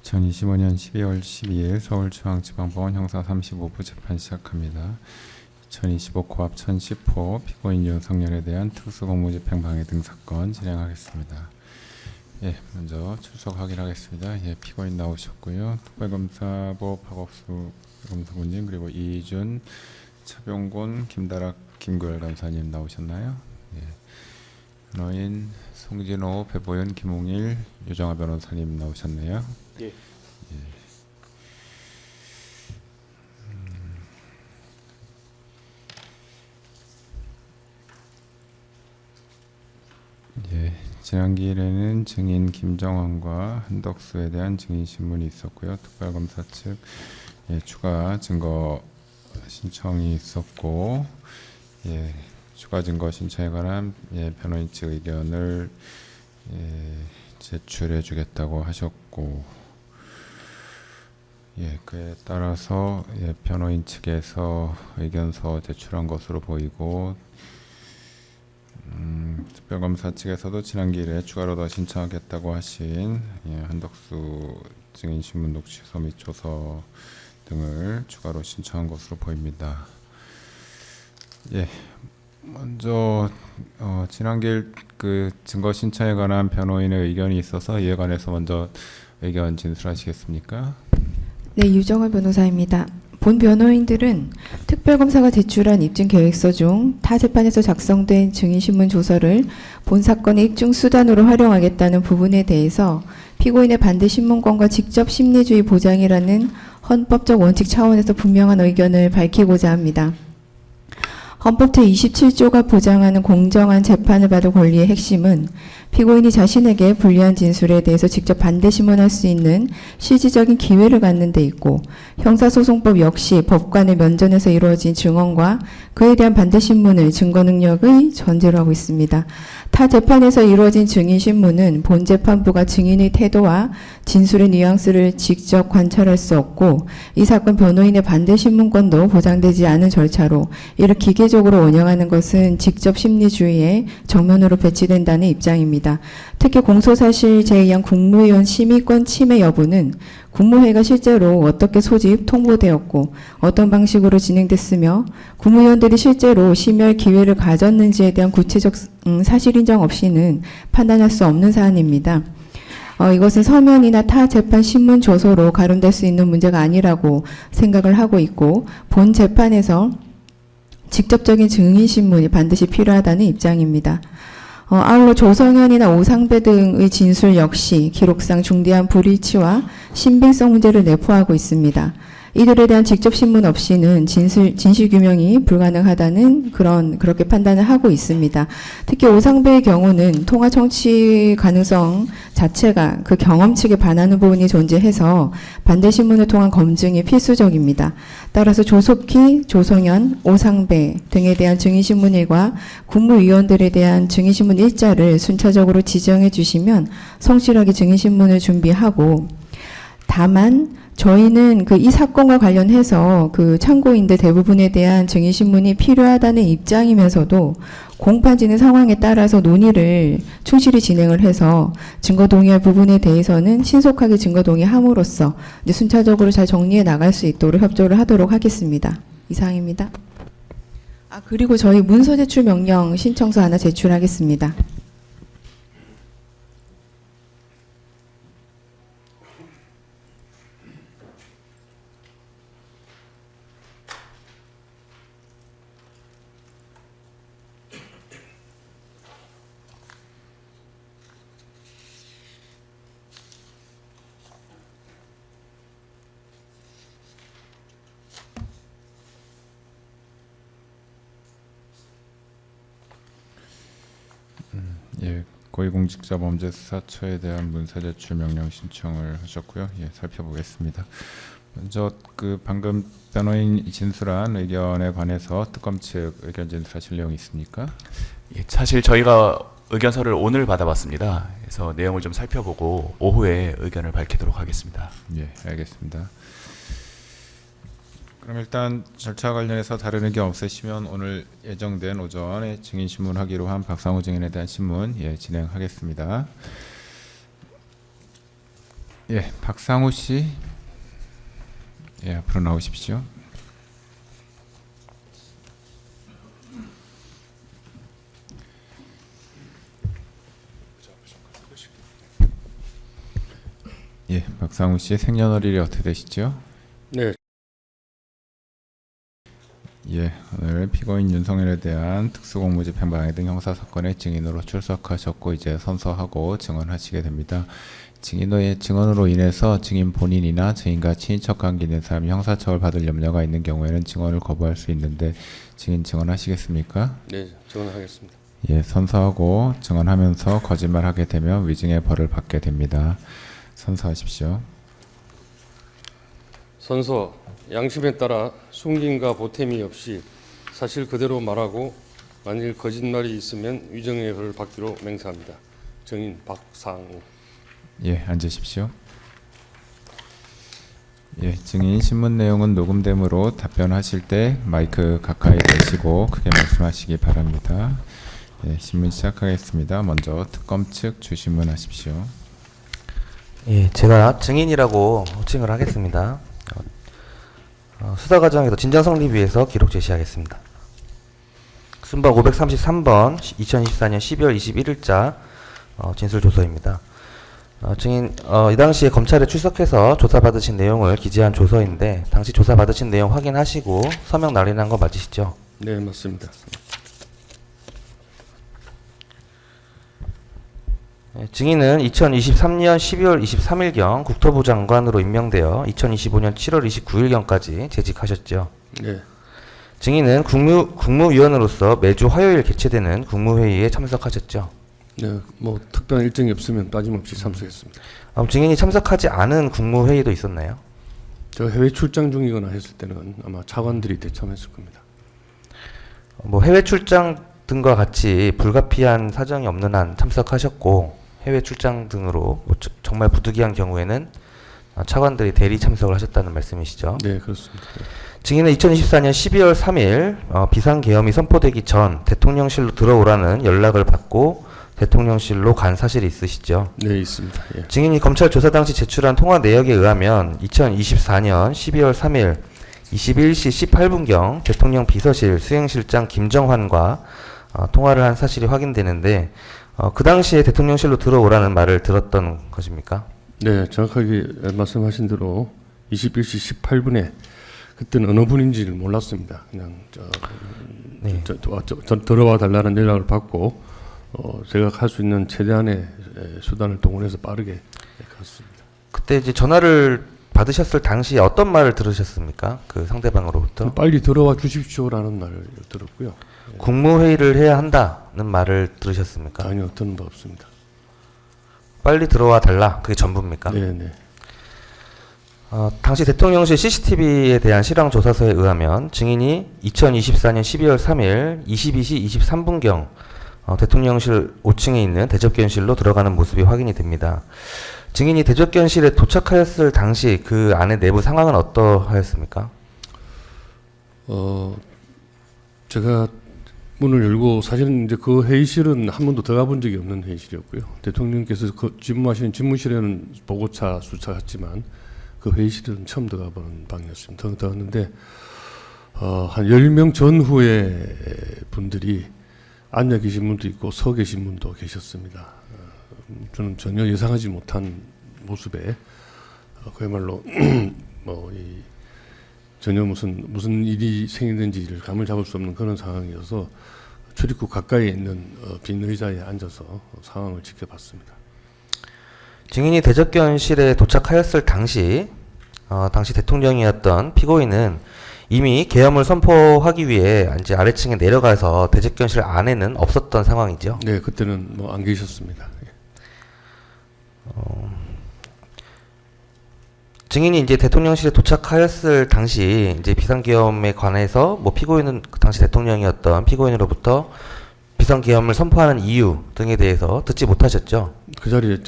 2025년 12월 12일 서울중앙지방법원 형사 35부 재판 시작합니다. 2025 고압 1010호 피고인 윤석열에 대한 특수공무집행방해 등 사건 진행하겠습니다. 먼저 출석 확인하겠습니다. 피고인 나오셨고요. 특별검사보 박옥수 검사관님, 그리고 이준, 차병곤, 김다락, 김구열 감사님 나오셨나요? 변호인 송진호, 배보윤, 김홍일, 유정아 변호사님 나오셨네요. 지난 기일에는 증인 김정환과 한덕수에 대한 증인 신문이 있었고요. 특별검사 측 추가 증거 신청이 있었고, 추가 증거 신청에 관한 변호인 측 의견을 제출해 주겠다고 하셨고, 그에 따라서 변호인 측에서 의견서 제출한 것으로 보이고, 특별검사 측에서도 지난 기일에 추가로 더 신청하겠다고 하신 한덕수 증인 신문 녹취서 및 조서 등을 추가로 신청한 것으로 보입니다. 먼저 지난 기일 그 증거 신청에 관한 변호인의 의견이 있어서 이에 관해서 먼저 의견 진술하시겠습니까? 네, 유정아 변호사입니다. 본 변호인들은 특별검사가 제출한 입증계획서 중 타 재판에서 작성된 증인신문 조서를 본 사건의 입증 수단으로 활용하겠다는 부분에 대해서 피고인의 반대 신문권과 직접 심리주의 보장이라는 헌법적 원칙 차원에서 분명한 의견을 밝히고자 합니다. 헌법 제27조가 보장하는 공정한 재판을 받을 권리의 핵심은 피고인이 자신에게 불리한 진술에 대해서 직접 반대 신문할 수 있는 실질적인 기회를 갖는 데 있고, 형사소송법 역시 법관의 면전에서 이루어진 증언과 그에 대한 반대 신문을 증거 능력의 전제로 하고 있습니다. 타 재판에서 이루어진 증인 신문은 본 재판부가 증인의 태도와 진술의 뉘앙스를 직접 관찰할 수 없고, 이 사건 변호인의 반대 신문권도 보장되지 않은 절차로 이를 기계적으로 운영하는 것은 직접 심리주의에 정면으로 배치된다는 입장입니다. 특히 공소사실제에 의한 국무위원 심의권 침해 여부는 국무회의가 실제로 어떻게 소집, 통보되었고 어떤 방식으로 진행됐으며 국무위원들이 실제로 심의할 기회를 가졌는지에 대한 구체적 사실 인정 없이는 판단할 수 없는 사안입니다. 이것은 서면이나 타 재판 신문 조서로 가름될 수 있는 문제가 아니라고 생각을 하고 있고, 본 재판에서 직접적인 증인신문이 반드시 필요하다는 입장입니다. 아울러 조성현이나 오상배 등의 진술 역시 기록상 중대한 불일치와 신빙성 문제를 내포하고 있습니다. 이들에 대한 직접 신문 없이는 진실 규명이 불가능하다는 그렇게 판단을 하고 있습니다. 특히 오상배의 경우는 통화 청취 가능성 자체가 그 경험칙에 반하는 부분이 존재해서 반대 신문을 통한 검증이 필수적입니다. 따라서 조속히 조성현, 오상배 등에 대한 증인신문일과 국무위원들에 대한 증인신문 일자를 순차적으로 지정해 주시면 성실하게 증인신문을 준비하고, 다만 저희는 이 사건과 관련해서 참고인들 대부분에 대한 증인신문이 필요하다는 입장이면서도 공판지는 상황에 따라서 논의를 충실히 진행을 해서 증거 동의할 부분에 대해서는 신속하게 증거 동의함으로써 이제 순차적으로 잘 정리해 나갈 수 있도록 협조를 하도록 하겠습니다. 이상입니다. 그리고 저희 문서 제출 명령 신청서 하나 제출하겠습니다. 고위공직자범죄수사처에 대한 문서 제출 명령 신청을 하셨고요. 살펴보겠습니다. 먼저 방금 변호인 진술한 의견에 관해서 특검 측 의견 진술하실 내용이 있습니까? 사실 저희가 의견서를 오늘 받아봤습니다. 그래서 내용을 좀 살펴보고 오후에 의견을 밝히도록 하겠습니다. 알겠습니다. 그럼 일단 절차 관련해서 다른 의견 없으시면 오늘 예정된 오전에 증인신문하기로 한 박상호 증인에 대한 신문 진행하겠습니다. 예, 박상우 씨, 예, 앞으로 나오십시오. 예, 박상우 씨 생년월일이 어떻게 되시죠? 네, 예, 오늘 피고인 윤석열에 대한 특수공무집행방해 등 형사사건의 증인으로 출석하셨고 이제 선서하고 증언하시게 됩니다. 증언으로 인해서 증인 본인이나 증인과 친인척 관계 있는 사람이 형사처벌 받을 염려가 있는 경우에는 증언을 거부할 수 있는데 증인 증언하시겠습니까? 네, 증언하겠습니다. 예, 선서하고 증언하면서 거짓말하게 되면 위증의 벌을 받게 됩니다. 선서하십시오. 선서, 양심에 따라 숨김과 보탬이 없이 사실 그대로 말하고 만일 거짓말이 있으면 위정의 벌을 받기로 맹세합니다. 증인 박상우. 예, 앉으십시오. 예, 증인 신문 내용은 녹음되므로 답변하실 때 마이크 가까이 대시고 크게 말씀하시기 바랍니다. 예, 신문 시작하겠습니다. 먼저 특검 측 주신문하십시오. 예, 제가 증인이라고 호칭을 하겠습니다. 수사 과정에서 진정 성립 위해서 기록 제시하겠습니다. 순번 533번 2024년 12월 21일자 진술 조서입니다. 증인 이 당시에 검찰에 출석해서 조사받으신 내용을 기재한 조서인데 당시 조사받으신 내용 확인하시고 서명 날인한 거 맞으시죠? 네, 맞습니다. 증인은 2023년 12월 23일경 국토부 장관으로 임명되어 2025년 7월 29일경까지 재직하셨죠. 네, 증인은 국무위원으로서 매주 화요일 개최되는 국무회의에 참석하셨죠. 네, 뭐 특별한 일정이 없으면 빠짐없이 참석했습니다. 증인이 참석하지 않은 국무회의도 있었나요? 저 해외 출장 중이거나 했을 때는 아마 차관들이 대참했을 겁니다. 뭐 해외 출장 등과 같이 불가피한 사정이 없는 한 참석하셨고 해외 출장 등으로 뭐 정말 부득이한 경우에는 차관들이 대리 참석을 하셨다는 말씀이시죠? 네, 그렇습니다. 네. 증인은 2024년 12월 3일 비상계엄이 선포되기 전 대통령실로 들어오라는 연락을 받고 대통령실로 간 사실이 있으시죠? 네, 있습니다. 예. 증인이 검찰 조사 당시 제출한 통화 내역에 의하면 2024년 12월 3일 21시 18분경 대통령 비서실 수행실장 김정환과 통화를 한 사실이 확인되는데 그 당시에 대통령실로 들어오라는 말을 들었던 것입니까? 네, 정확하게 말씀하신 대로 21시 18분에 그때는 어느 분인지를 몰랐습니다. 그냥 네. 들어와 달라는 연락을 받고 제가 할 수 있는 최대한의 수단을 동원해서 빠르게 갔습니다. 그때 이제 전화를 받으셨을 당시에 어떤 말을 들으셨습니까? 그 상대방으로부터? 빨리 들어와 주십시오라는 말을 들었고요. 국무회의를 해야 한다는 말을 들으셨습니까? 아니요, 들은 바 없습니다. 빨리 들어와 달라. 그게 전부입니까? 네, 네. 당시 대통령실 CCTV에 대한 실황 조사서에 의하면 증인이 2024년 12월 3일 22시 23분경 대통령실 5층에 있는 대접견실로 들어가는 모습이 확인이 됩니다. 증인이 대접견실에 도착하였을 당시 그 안의 내부 상황은 어떠하였습니까? 제가 문을 열고 사실은 이제 그 회의실은 한 번도 들어가 본 적이 없는 회의실이었고요. 대통령께서 그 집무하시는 집무실에는 보고차 수차했지만 그 회의실은 처음 들어가 보는 방이었습니다. 들어갔는데 한 10명 전후에 분들이 앉아 계신 분도 있고 서 계신 분도 계셨습니다. 저는 전혀 예상하지 못한 모습에 그야말로 전혀 무슨 일이 생기는지를 감을 잡을 수 없는 그런 상황이어서 출입구 가까이에 있는 빈 의자에 앉아서 상황을 지켜봤습니다. 증인이 대접견실에 도착하였을 당시 당시 대통령이었던 피고인은 이미 계엄을 선포하기 위해 이제 아래층에 내려가서 대접견실 안에는 없었던 상황이죠. 네, 그때는 뭐 안 계셨습니다. 예. 증인이 이제 대통령실에 도착하였을 당시 이제 비상계엄에 관해서 뭐 피고인은 그 당시 대통령이었던 피고인으로부터 비상계엄을 선포하는 이유 등에 대해서 듣지 못하셨죠. 그 자리에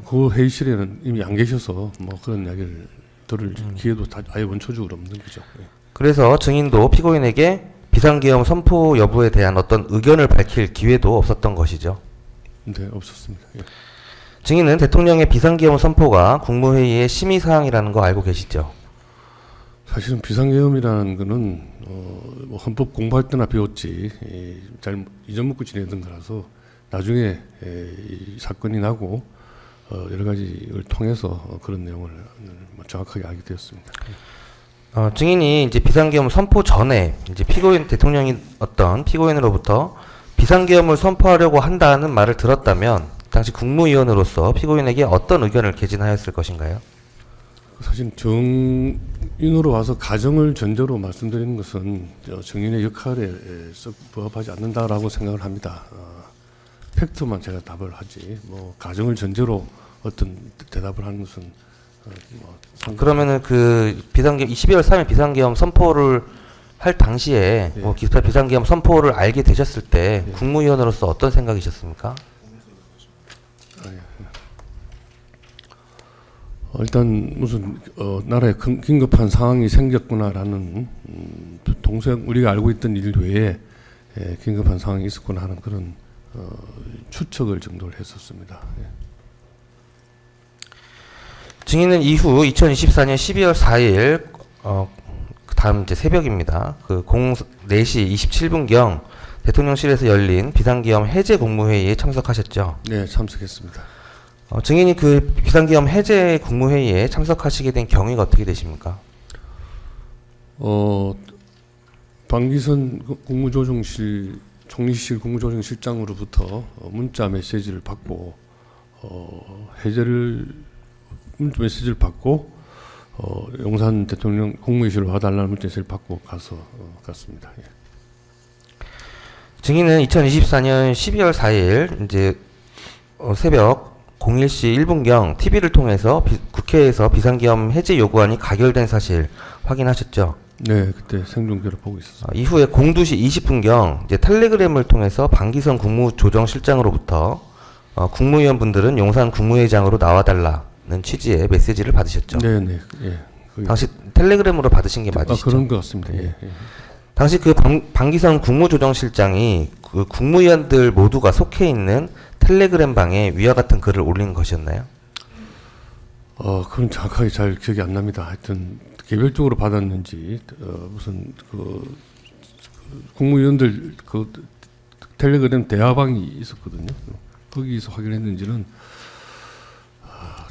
그 회의실에는 이미 안 계셔서 뭐 그런 이야기를 들을 기회도 아예 원초적으로 없는 거죠. 예. 그래서 증인도 피고인에게 비상계엄 선포 여부에 대한 어떤 의견을 밝힐 기회도 없었던 것이죠. 네, 없었습니다. 예. 증인은 대통령의 비상계엄 선포가 국무회의의 심의사항이라는 거 알고 계시죠? 사실은 비상계엄이라는 거는 뭐 헌법 공부할 때나 배웠지 잘 잊어먹고 지내던 거라서 나중에 이 사건이 나고 여러 가지를 통해서 그런 내용을 정확하게 알게 되었습니다. 증인이 이제 비상계엄 선포 전에 이제 피고인 대통령이 어떤 피고인으로부터 비상계엄을 선포하려고 한다는 말을 들었다면 당시 국무위원으로서 피고인에게 어떤 의견을 개진하였을 것인가요? 사실 정인으로 와서 가정을 전제로 말씀드리는 것은 정인의 역할에 썩 부합하지 않는다라고 생각을 합니다. 팩트만 제가 답을 하지 뭐 가정을 전제로 어떤 대답을 하는 것은 그러면은 그 비상계엄 12월 3일 비상계엄 선포를 할 당시에 예. 뭐 비상계엄 선포를 알게 되셨을 때 예. 국무위원으로서 어떤 생각이셨습니까? 일단 무슨 나라에 긴급한 상황이 생겼구나라는 동생 우리가 알고 있던 일 외에 긴급한 상황이 있었구나 하는 그런 추측을 정도를 했었습니다. 예. 증인은 이후 2024년 12월 4일 다음 이제 새벽입니다. 그 04시 27분경 대통령실에서 열린 비상계엄 해제 국무회의에 참석하셨죠? 네, 참석했습니다. 증인이 그 비상계엄 해제 국무회의에 참석하시게 된 경위가 어떻게 되십니까? 방기선 국무조정실 총리실 국무조정실장으로부터 문자 메시지를 받고 해제를 문자 메시지를 받고 용산 대통령 국무회의실로 와달라는 문자 메시지를 받고 갔습니다. 예. 증인은 2024년 12월 4일 이제 새벽 01시 1분경 TV를 통해서 국회에서 비상계엄 해제 요구안이 가결된 사실 확인하셨죠? 네, 그때 생중계를 보고 있었습니다. 이후에 02시 20분경 이제 텔레그램을 통해서 방기선 국무조정실장으로부터 국무위원분들은 용산 국무회의장으로 나와달라는 취지의 메시지를 받으셨죠? 네, 네, 예. 당시 텔레그램으로 받으신 게 맞으시죠? 그런 것 같습니다. 예, 예. 당시 그 방기선 국무조정실장이 그 국무위원들 모두가 속해 있는 텔레그램 방에 위와 같은 글을 올린 것이었나요? 그건 정확하게 잘 기억이 안 납니다. 하여튼 개별적으로 받았는지 무슨 그 국무위원들 그 텔레그램 대화방이 있었거든요. 거기서 확인했는지는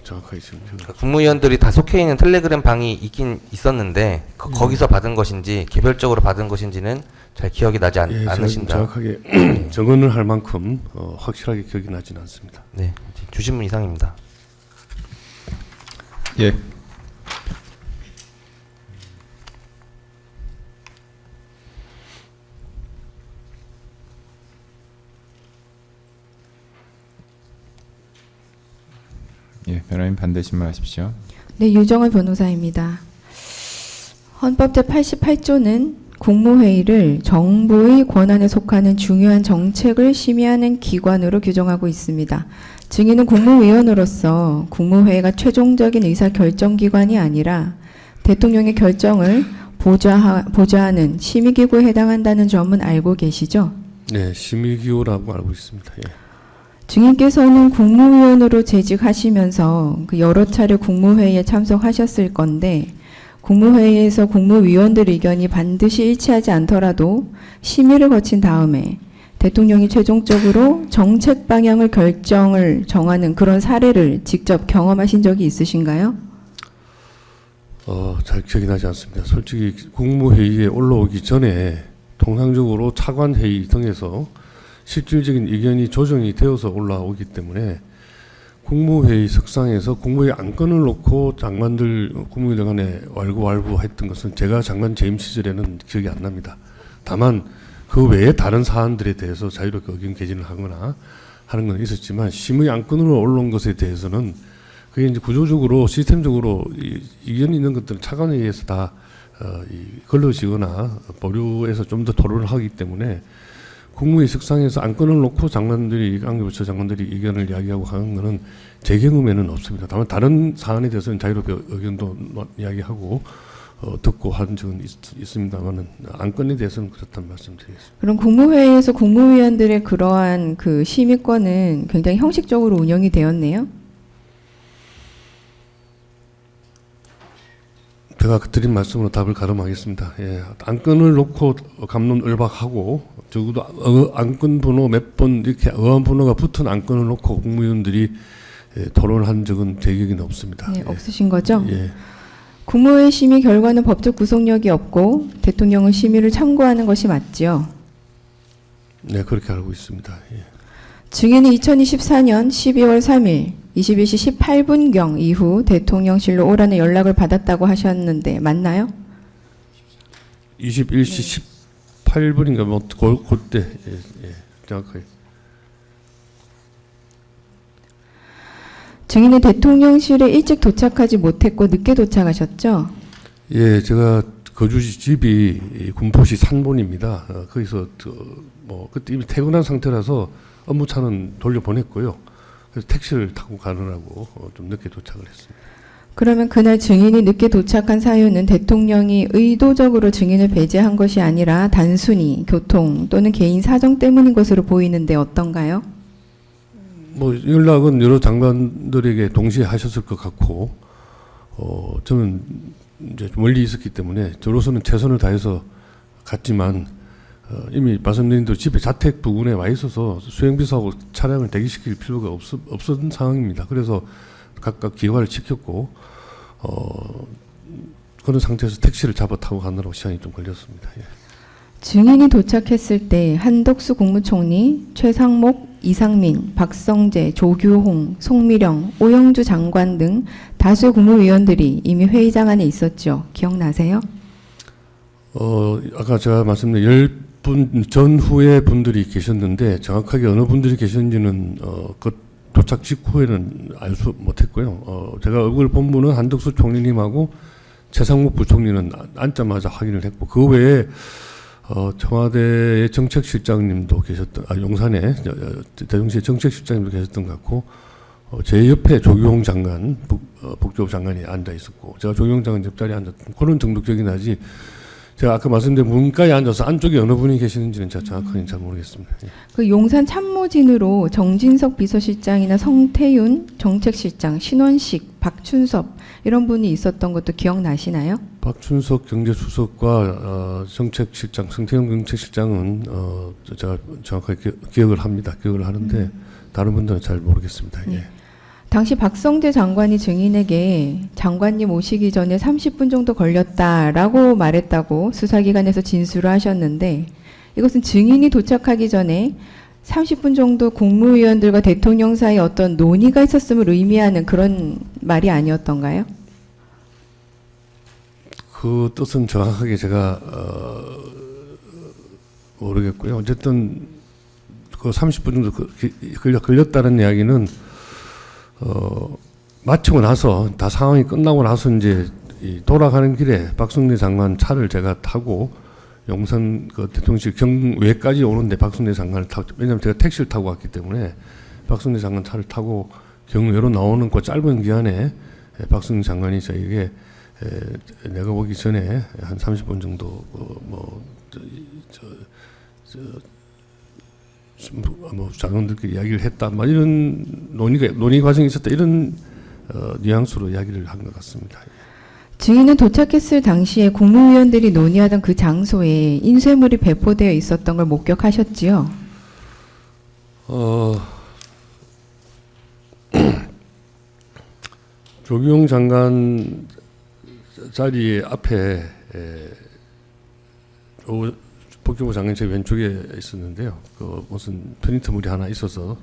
정확하게 지금 국무위원들이 다 속해 있는 텔레그램 방이 있긴 있었는데 거기서 받은 것인지 개별적으로 받은 것인지는 잘 기억이 나지 않으신다. 정확하게 정언을 할 만큼 확실하게 기억이 나지는 않습니다. 네, 주신문 이상입니다. 예. 예, 변호인 반대 신문하십시오. 네, 유정을 변호사입니다. 헌법 제88조는 국무회의를 정부의 권한에 속하는 중요한 정책을 심의하는 기관으로 규정하고 있습니다. 증인은 국무위원으로서 국무회의가 최종적인 의사결정기관이 아니라 대통령의 결정을 보좌하는 심의기구에 해당한다는 점은 알고 계시죠? 네, 심의기구라고 알고 있습니다. 예. 증인께서는 국무위원으로 재직하시면서 그 여러 차례 국무회의에 참석하셨을 건데 국무회의에서 국무위원들 의견이 반드시 일치하지 않더라도 심의를 거친 다음에 대통령이 최종적으로 정책 방향을 결정을 정하는 그런 사례를 직접 경험하신 적이 있으신가요? 잘 기억이 나지 않습니다. 솔직히 국무회의에 올라오기 전에 통상적으로 차관회의 등에서 실질적인 의견이 조정이 되어서 올라오기 때문에 국무회의 석상에서 국무회의 안건을 놓고 장관들 국무위원 간에 왈구왈부했던 것은 제가 장관 재임 시절에는 기억이 안 납니다. 다만 그 외에 다른 사안들에 대해서 자유롭게 의견 개진을 하거나 하는 건 있었지만 심의 안건으로 올라온 것에 대해서는 그게 이제 구조적으로 시스템적으로 의견이 있는 것들은 차관회의에서 다 걸러지거나 보류해서 좀 더 토론을 하기 때문에 국무회의 석상에서 안건을 놓고 장관들이 안경부처 장관들이 의견을 이야기하고 하는 것은 제 경험에는 없습니다. 다만 다른 사안에 대해서는 자유롭게 의견도 이야기하고 듣고 한 적은 있습니다만은 안건에 대해서는 그렇다는 말씀드리겠습니다. 그럼 국무회의에서 국무위원들의 그러한 그 심의권은 굉장히 형식적으로 운영이 되었네요? 제가 드린 말씀으로 답을 가름하겠습니다. 예, 안건을 놓고 갑론을박하고 적어도 안건 번호 몇 번 이렇게 의원 번호가 붙은 안건을 놓고 국무위원들이 토론한 적은 제 기억에는 없습니다. 네, 없으신 거죠? 예. 국무회의 심의 결과는 법적 구속력이 없고 대통령은 심의를 참고하는 것이 맞지요. 네, 그렇게 알고 있습니다. 예. 증인은 2024년 12월 3일 21시 18분경 이후 대통령실로 오라는 연락을 받았다고 하셨는데 맞나요? 21시 18분인가 뭐 그때 예, 정확하게. 증인은 대통령실에 일찍 도착하지 못했고 늦게 도착하셨죠? 예, 제가 거주지 집이 이 군포시 산본입니다. 거기서 뭐 그때 이미 퇴근한 상태라서 업무차는 돌려보냈고요. 그래서 택시를 타고 가느라고 좀 늦게 도착을 했습니다. 그러면 그날 증인이 늦게 도착한 사유는 대통령이 의도적으로 증인을 배제한 것이 아니라 단순히 교통 또는 개인 사정 때문인 것으로 보이는데 어떤가요? 뭐 연락은 여러 장관들에게 동시에 하셨을 것 같고, 저는 이제 멀리 있었기 때문에 저로서는 최선을 다해서 갔지만 이미 말씀드린 대로 집에 자택 부근에 와 있어서 수행비서하고 차량을 대기시킬 필요가 없었던 상황입니다. 그래서 각각 기관을 지켰고 그런 상태에서 택시를 잡아 타고 가느라고 시간이 좀 걸렸습니다. 예. 증인이 도착했을 때 한덕수 국무총리, 최상목, 이상민, 박성재, 조규홍, 송미령, 오영주 장관 등 다수 국무위원들이 이미 회의장 안에 있었죠. 기억나세요? 아까 제가 말씀드린 10분 전후에 분들이 계셨는데 정확하게 어느 분들이 계셨는지는 그 도착 직후에는 알 수 못했고요. 제가 얼굴 본 분은 한덕수 총리님하고 최상목 부총리는 앉자마자 확인을 했고 그 외에 청와대의 정책실장님도 계셨던, 용산에 대통령실 정책실장님도 계셨던 것 같고, 제 옆에 조규홍 장관, 복지부 장관이 앉아 있었고, 제가 조규홍 장관 옆자리에 앉았던 그런 정도 기억이 나지, 제가 아까 말씀드린 문가에 앉아서 안쪽에 어느 분이 계시는지는 제가 정확하게 잘 모르겠습니다. 예. 그 용산 참모진으로 정진석 비서실장이나 성태윤 정책실장, 신원식, 박춘섭 이런 분이 있었던 것도 기억나시나요? 박춘석 경제수석과 정책실장, 성태영 정책실장은 제가 정확하게 기억을 합니다. 기억을 하는데 다른 분들은 잘 모르겠습니다. 예. 당시 박성재 장관이 증인에게 장관님 오시기 전에 30분 정도 걸렸다라고 말했다고 수사기관에서 진술을 하셨는데 이것은 증인이 도착하기 전에 30분 정도 국무위원들과 대통령 사이에 어떤 논의가 있었음을 의미하는 그런 말이 아니었던가요? 그 뜻은 정확하게 제가 모르겠고요. 어쨌든 그 30분 정도 걸렸다는 이야기는 마치고 나서 다 상황이 끝나고 나서 이제 돌아가는 길에 박성재 장관 차를 제가 타고 용산 그 대통령실 경외까지 오는데 박성재 장관을 타고, 왜냐하면 제가 택시를 타고 왔기 때문에 박성재 장관 차를 타고 경외로 나오는 그 짧은 기간에 박성재 장관이 저에게 내가 오기 전에 한 30분 정도 뭐 장관들끼리 이야기를 했다, 뭐 이런 논의 과정이 있었다, 이런 뉘앙스로 이야기를 한 것 같습니다. 증인은 도착했을 당시에 국무위원들이 논의하던 그 장소에 인쇄물이 배포되어 있었던 걸 목격하셨지요? 조규홍 장관 자리 앞에 복지부 장관이 제 왼쪽에 있었는데요. 그 무슨 프린트물이 하나 있어서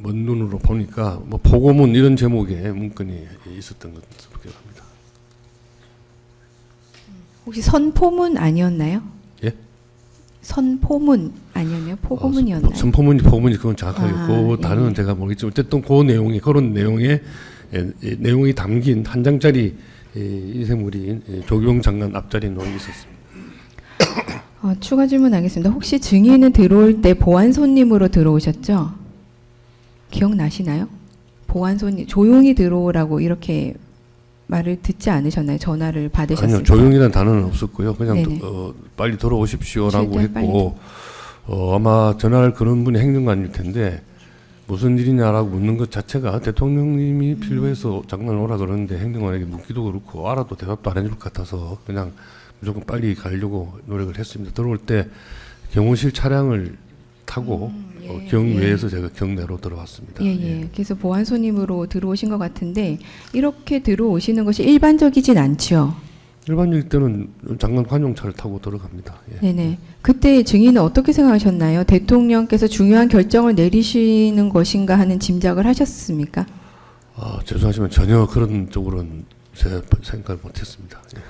먼 눈으로 보니까 뭐 보고문 이런 제목의 문건이 있었던 것으로 기억합니다. 혹시 선포문 아니었나요? 예? 선포문 아니었나요? 포고문이었나요? 선포문이 포고문이 그건 정확하게 그 네. 단어는 제가 모르겠지만 어쨌든 그 내용이 그런 내용의 내용이 담긴 한 장짜리 인쇄물이 조규홍 장관 앞자리에 놓여 있었습니다. 추가 질문하겠습니다. 혹시 증인은 들어올 때 보안 손님으로 들어오셨죠? 기억나시나요? 보안 손님, 조용히 들어오라고 이렇게 말을 듣지 않으셨나요? 전화를 받으셨을 때. 아니요, 조용이라는 단어는 없었고요. 그냥 네네. 빨리 들어오십시오라고 최대한 했고 아마 전화를 거는 분이 행정관일 텐데 무슨 일이냐라고 묻는 것 자체가 대통령님이 필요해서 장관 오라 그러는데 행정관에게 묻기도 그렇고 알아도 대답도 안 해줄 것 같아서 그냥 무조건 빨리 가려고 노력을 했습니다. 들어올 때 경호실 차량을 타고 예, 경외에서 제가 경내로 들어왔습니다. 예, 예. 그래서 보안 손님으로 들어오신 것 같은데 이렇게 들어오시는 것이 일반적이진 않죠. 일반적일 때는 장관 관용차를 타고 들어갑니다. 예. 네네. 그때 증인은 어떻게 생각하셨나요? 대통령께서 중요한 결정을 내리시는 것인가 하는 짐작을 하셨습니까? 죄송하지만 전혀 그런 쪽으로는 제가 생각을 못했습니다. 예.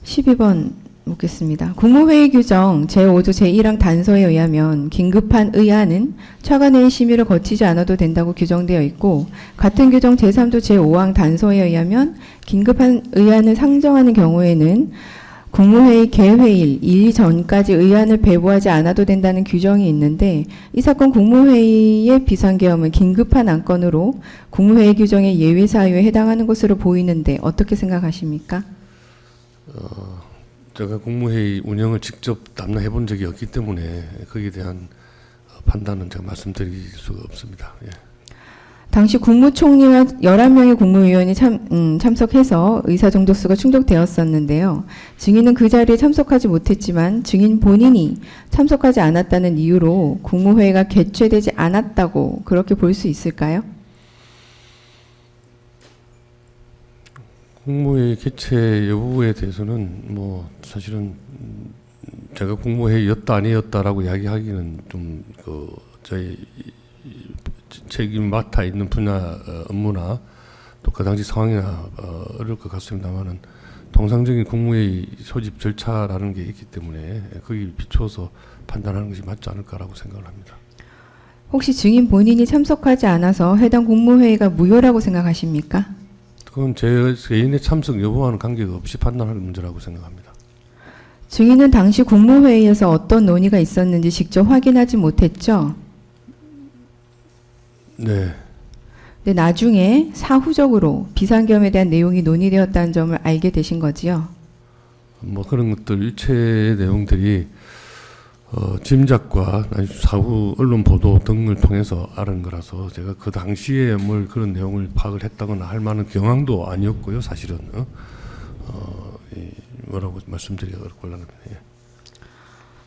12번 묻겠습니다. 국무회의 규정 제5조 제1항 단서에 의하면 긴급한 의안은 차관회의 심의를 거치지 않아도 된다고 규정되어 있고 같은 규정 제3조 제5항 단서에 의하면 긴급한 의안을 상정하는 경우에는 국무회의 개회일 2일 전까지 의안을 배부하지 않아도 된다는 규정이 있는데 이 사건 국무회의의 비상계엄은 긴급한 안건으로 국무회의 규정의 예외 사유에 해당하는 것으로 보이는데 어떻게 생각하십니까? 제가 국무회의 운영을 직접 담당해 본 적이 없기 때문에 거기에 대한 판단은 제가 말씀드릴 수가 없습니다. 예. 당시 국무총리와 11명의 국무위원이 참석해서 의사 정도수가 충족되었었는데요. 증인은 그 자리에 참석하지 못했지만 증인 본인이 참석하지 않았다는 이유로 국무회의가 개최되지 않았다고 그렇게 볼 수 있을까요? 국무회의 개최 여부에 대해서는 뭐 사실은 제가 국무회의였다 아니었다라고 이야기하기는 좀 저희 책임 맡아 있는 분야 업무나 또 그 당시 상황이나 어려울 것 같습니다만은 통상적인 국무회의 소집 절차라는 게 있기 때문에 거기 비추어서 판단하는 것이 맞지 않을까라고 생각을 합니다. 혹시 증인 본인이 참석하지 않아서 해당 국무회의가 무효라고 생각하십니까? 그건 제 개인의 참석 여부와는 관계가 없이 판단할 문제라고 생각합니다. 증인은 당시 국무회의에서 어떤 논의가 있었는지 직접 확인하지 못했죠? 네. 근데 나중에 사후적으로 비상계엄에 대한 내용이 논의되었다는 점을 알게 되신 거지요? 뭐 그런 것들 일체의 내용들이 짐작과 사후 언론 보도 등을 통해서 알은 거라서 제가 그 당시에 뭘 그런 내용을 파악을 했다거나 할 만한 경황도 아니었고요. 사실은 뭐라고 말씀드리기가 곤란합니다. 예.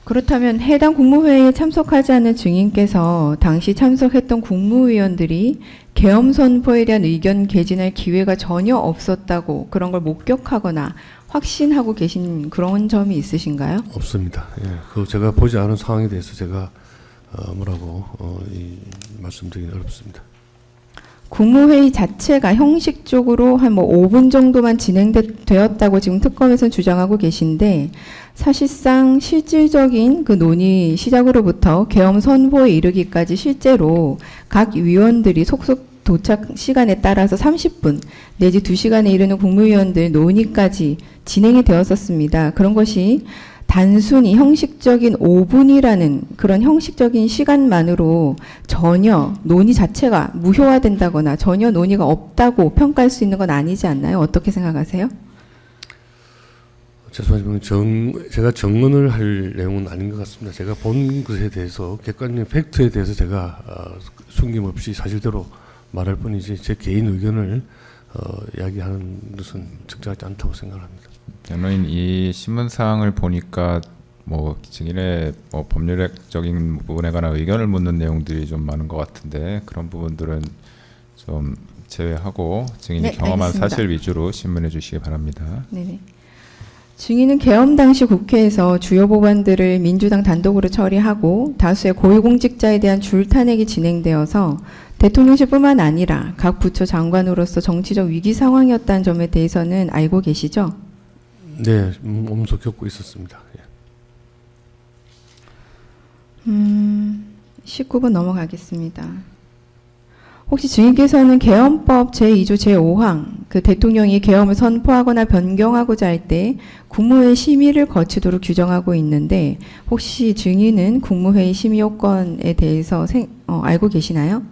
그렇다면 해당 국무회의에 참석하지 않은 증인께서 당시 참석했던 국무위원들이 계엄 선포에 대한 의견 개진할 기회가 전혀 없었다고 그런 걸 목격하거나 확신하고 계신 그런 점이 있으신가요? 없습니다. 예. 그 제가 보지 않은 상황에 대해서 제가 뭐라고 말씀드리기는 어렵습니다. 국무회의 자체가 형식적으로 한 뭐 5분 정도만 진행되었다고 지금 특검에서는 주장하고 계신데 사실상 실질적인 그 논의 시작으로부터 계엄 선포에 이르기까지 실제로 각 위원들이 속속 도착 시간에 따라서 30분 내지 2시간에 이르는 국무위원들 논의까지 진행이 되었었습니다. 그런 것이 단순히 형식적인 5분이라는 그런 형식적인 시간만으로 전혀 논의 자체가 무효화된다거나 전혀 논의가 없다고 평가할 수 있는 건 아니지 않나요? 어떻게 생각하세요? 죄송하지만 제가 정언을 할 내용은 아닌 것 같습니다. 제가 본 것에 대해서 객관적인 팩트에 대해서 제가 숨김없이 사실대로 말할 뿐이지 제 개인 의견을 이야기하는 것은 적절하지 않다고 생각합니다. 변호인 이 신문 사항을 보니까 뭐 증인의 뭐 법률적인 부분에 관한 의견을 묻는 내용들이 좀 많은 것 같은데 그런 부분들은 좀 제외하고 증인이 네, 경험한 알겠습니다. 사실 위주로 신문해 주시기 바랍니다. 네네. 증인은 계엄 당시 국회에서 주요 법안들을 민주당 단독으로 처리하고 다수의 고위공직자에 대한 줄탄핵이 진행되어서 대통령실뿐만 아니라 각 부처 장관으로서 정치적 위기 상황이었다는 점에 대해서는 알고 계시죠? 네, 몸소 겪고 있었습니다. 예. 19번 넘어가겠습니다. 혹시 증인께서는 계엄법 제2조 제5항 그 대통령이 계엄을 선포하거나 변경하고자 할 때 국무회의 심의를 거치도록 규정하고 있는데 혹시 증인은 국무회의 심의 요건에 대해서 알고 계시나요?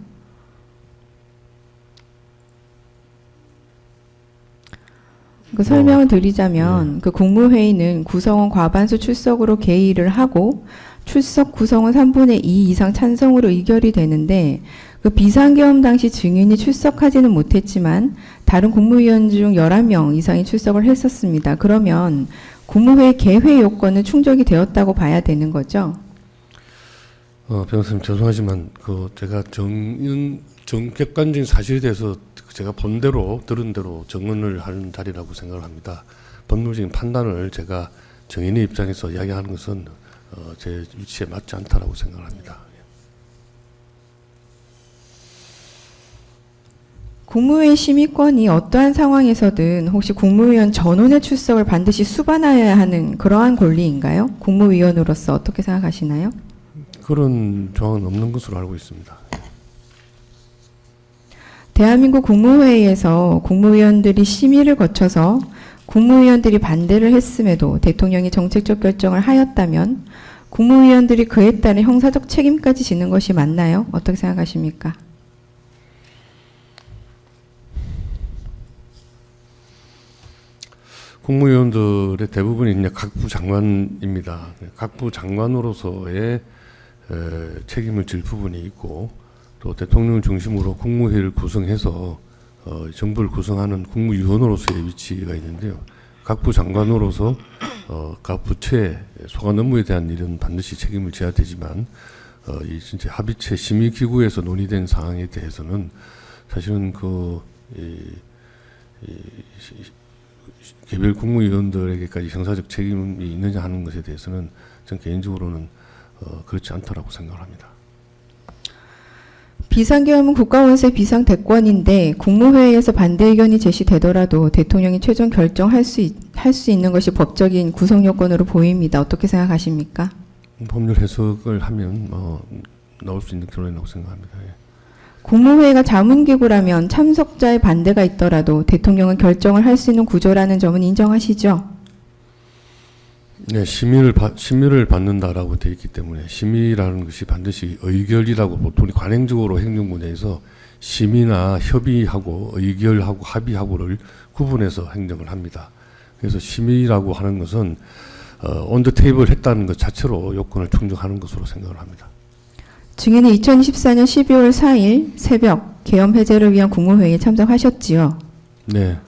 그 설명을 드리자면 그 국무회의는 구성원 과반수 출석으로 개의를 하고 출석 구성원 3분의 2 이상 찬성으로 의결이 되는데 그 비상계엄 당시 증인이 출석하지는 못했지만 다른 국무위원 중 11명 이상이 출석을 했었습니다. 그러면 국무회의 개회 요건은 충족이 되었다고 봐야 되는 거죠? 변호사님 죄송하지만 제가 객관적인 사실에 대해서 제가 본 대로 들은 대로 정언을 하는 자리라고 생각을 합니다. 법률적인 판단을 제가 정인의 입장에서 이야기하는 것은 제 위치에 맞지 않다라고 생각을 합니다. 국무회의 심의권이 어떠한 상황에서든 혹시 국무위원 전원의 출석을 반드시 수반하여야 하는 그러한 권리인가요? 국무위원으로서 어떻게 생각하시나요? 그런 조항은 없는 것으로 알고 있습니다. 대한민국 국무회의에서 국무위원들이 심의를 거쳐서 국무위원들이 반대를 했음에도 대통령이 정책적 결정을 하였다면 국무위원들이 그에 따른 형사적 책임까지 지는 것이 맞나요? 어떻게 생각하십니까? 국무위원들의 대부분이 이제 각부 장관입니다. 각부 장관으로서의 책임을 질 부분이 있고 또 대통령을 중심으로 국무회의를 구성해서 정부를 구성하는 국무위원으로서의 위치가 있는데요. 각부 장관으로서 각 부처의 소관 업무에 대한 일은 반드시 책임을 져야 되지만 이 진짜 합의체 심의기구에서 논의된 사항에 대해서는 사실은 개별 국무위원들에게까지 형사적 책임이 있느냐 하는 것에 대해서는 저는 개인적으로는 그렇지 않다라고 생각을 합니다. 비상계엄은 국가원수의 비상대권인데 국무회의에서 반대 의견이 제시되더라도 대통령이 최종 결정할 수 있는 것이 법적인 구성요건으로 보입니다. 어떻게 생각하십니까? 법률 해석을 하면 나올 수 있는 결론이라고 생각합니다. 예. 국무회의가 자문기구라면 참석자의 반대가 있더라도 대통령은 결정을 할 수 있는 구조라는 점은 인정하시죠? 네, 심의를 받는다라고 되어 있기 때문에 심의라는 것이 반드시 의결이라고 보통 관행적으로 행정부 내에서 심의나 협의하고 의결하고 합의하고를 구분해서 행정을 합니다. 그래서 심의라고 하는 것은 온 더 테이블 했다는 것 자체로 요건을 충족하는 것으로 생각을 합니다. 증인은 2014년 12월 4일 새벽 계엄 해제를 위한 국무회의에 참석하셨지요. 네.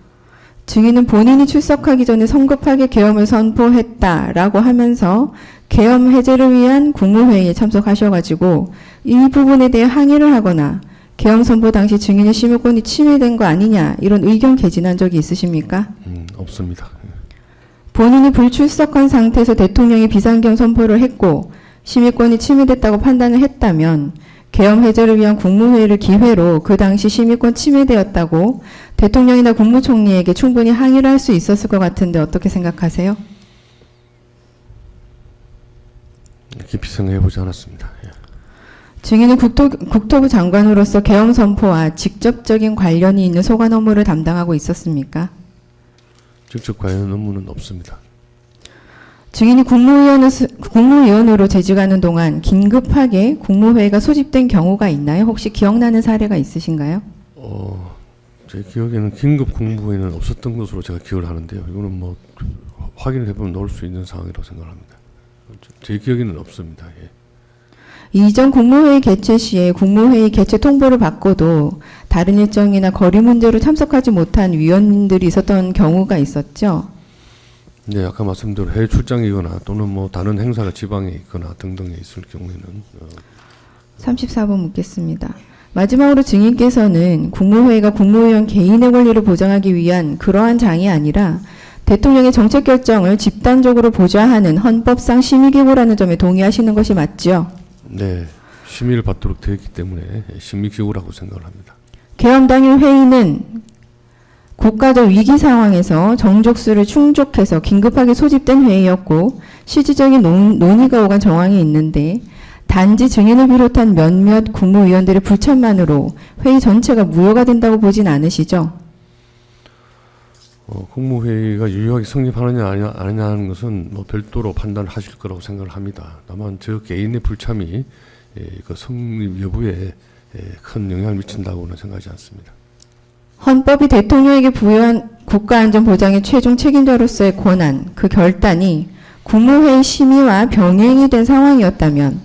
증인은 본인이 출석하기 전에 성급하게 계엄을 선포했다라고 하면서 계엄 해제를 위한 국무회의에 참석하셔가지고 이 부분에 대해 항의를 하거나 계엄 선포 당시 증인의 심의권이 침해된 거 아니냐 이런 의견 개진한 적이 있으십니까? 없습니다. 본인이 불출석한 상태에서 대통령이 비상계엄 선포를 했고 심의권이 침해됐다고 판단을 했다면 계엄 해제를 위한 국무회의를 기회로 그 당시 심의권 침해되었다고 대통령이나 국무총리에게 충분히 항의를 할 수 있었을 것 같은데 어떻게 생각하세요? 깊이 생각해보지 않았습니다. 예. 증인은 국토부 장관으로서 계엄 선포와 직접적인 관련이 있는 소관 업무를 담당하고 있었습니까? 직접 관련 업무는 없습니다. 증인이 국무위원으로 재직하는 동안 긴급하게 국무회의가 소집된 경우가 있나요? 혹시 기억나는 사례가 있으신가요? 제 기억에는 긴급 국무회의는 없었던 것으로 제가 기억을 하는데요. 이거는 뭐 확인을 해보면 나올 수 있는 상황이라고 생각합니다. 제 기억에는 없습니다. 예. 이전 국무회의 개최 시에 국무회의 개최 통보를 받고도 다른 일정이나 거리 문제로 참석하지 못한 위원들이 있었던 경우가 있었죠. 네, 아까 말씀대로 해외 출장이거나 또는 뭐 다른 행사가 지방에 있거나 등등에 있을 경우에는 34번 묻겠습니다. 마지막으로 증인께서는 국무회의가 국무위원 개인의 권리를 보장하기 위한 그러한 장이 아니라 대통령의 정책 결정을 집단적으로 보좌하는 헌법상 심의기구라는 점에 동의하시는 것이 맞죠? 네, 심의를 받도록 되어 있기 때문에 심의기구라고 생각을 합니다. 계엄 당일 회의는 국가적 위기 상황에서 정족수를 충족해서 긴급하게 소집된 회의였고 실질적인 논의가 오간 정황이 있는데 단지 증인을 비롯한 몇몇 국무위원들의 불참만으로 회의 전체가 무효가 된다고 보진 않으시죠? 국무회의가 유효하게 성립하느냐 아니냐 하는 것은 뭐 별도로 판단하실 거라고 생각을 합니다. 다만 저 개인의 불참이 그 성립 여부에 큰 영향을 미친다고는 생각하지 않습니다. 헌법이 대통령에게 부여한 국가안전보장의 최종 책임자로서의 권한, 그 결단이 국무회의 심의와 병행이 된 상황이었다면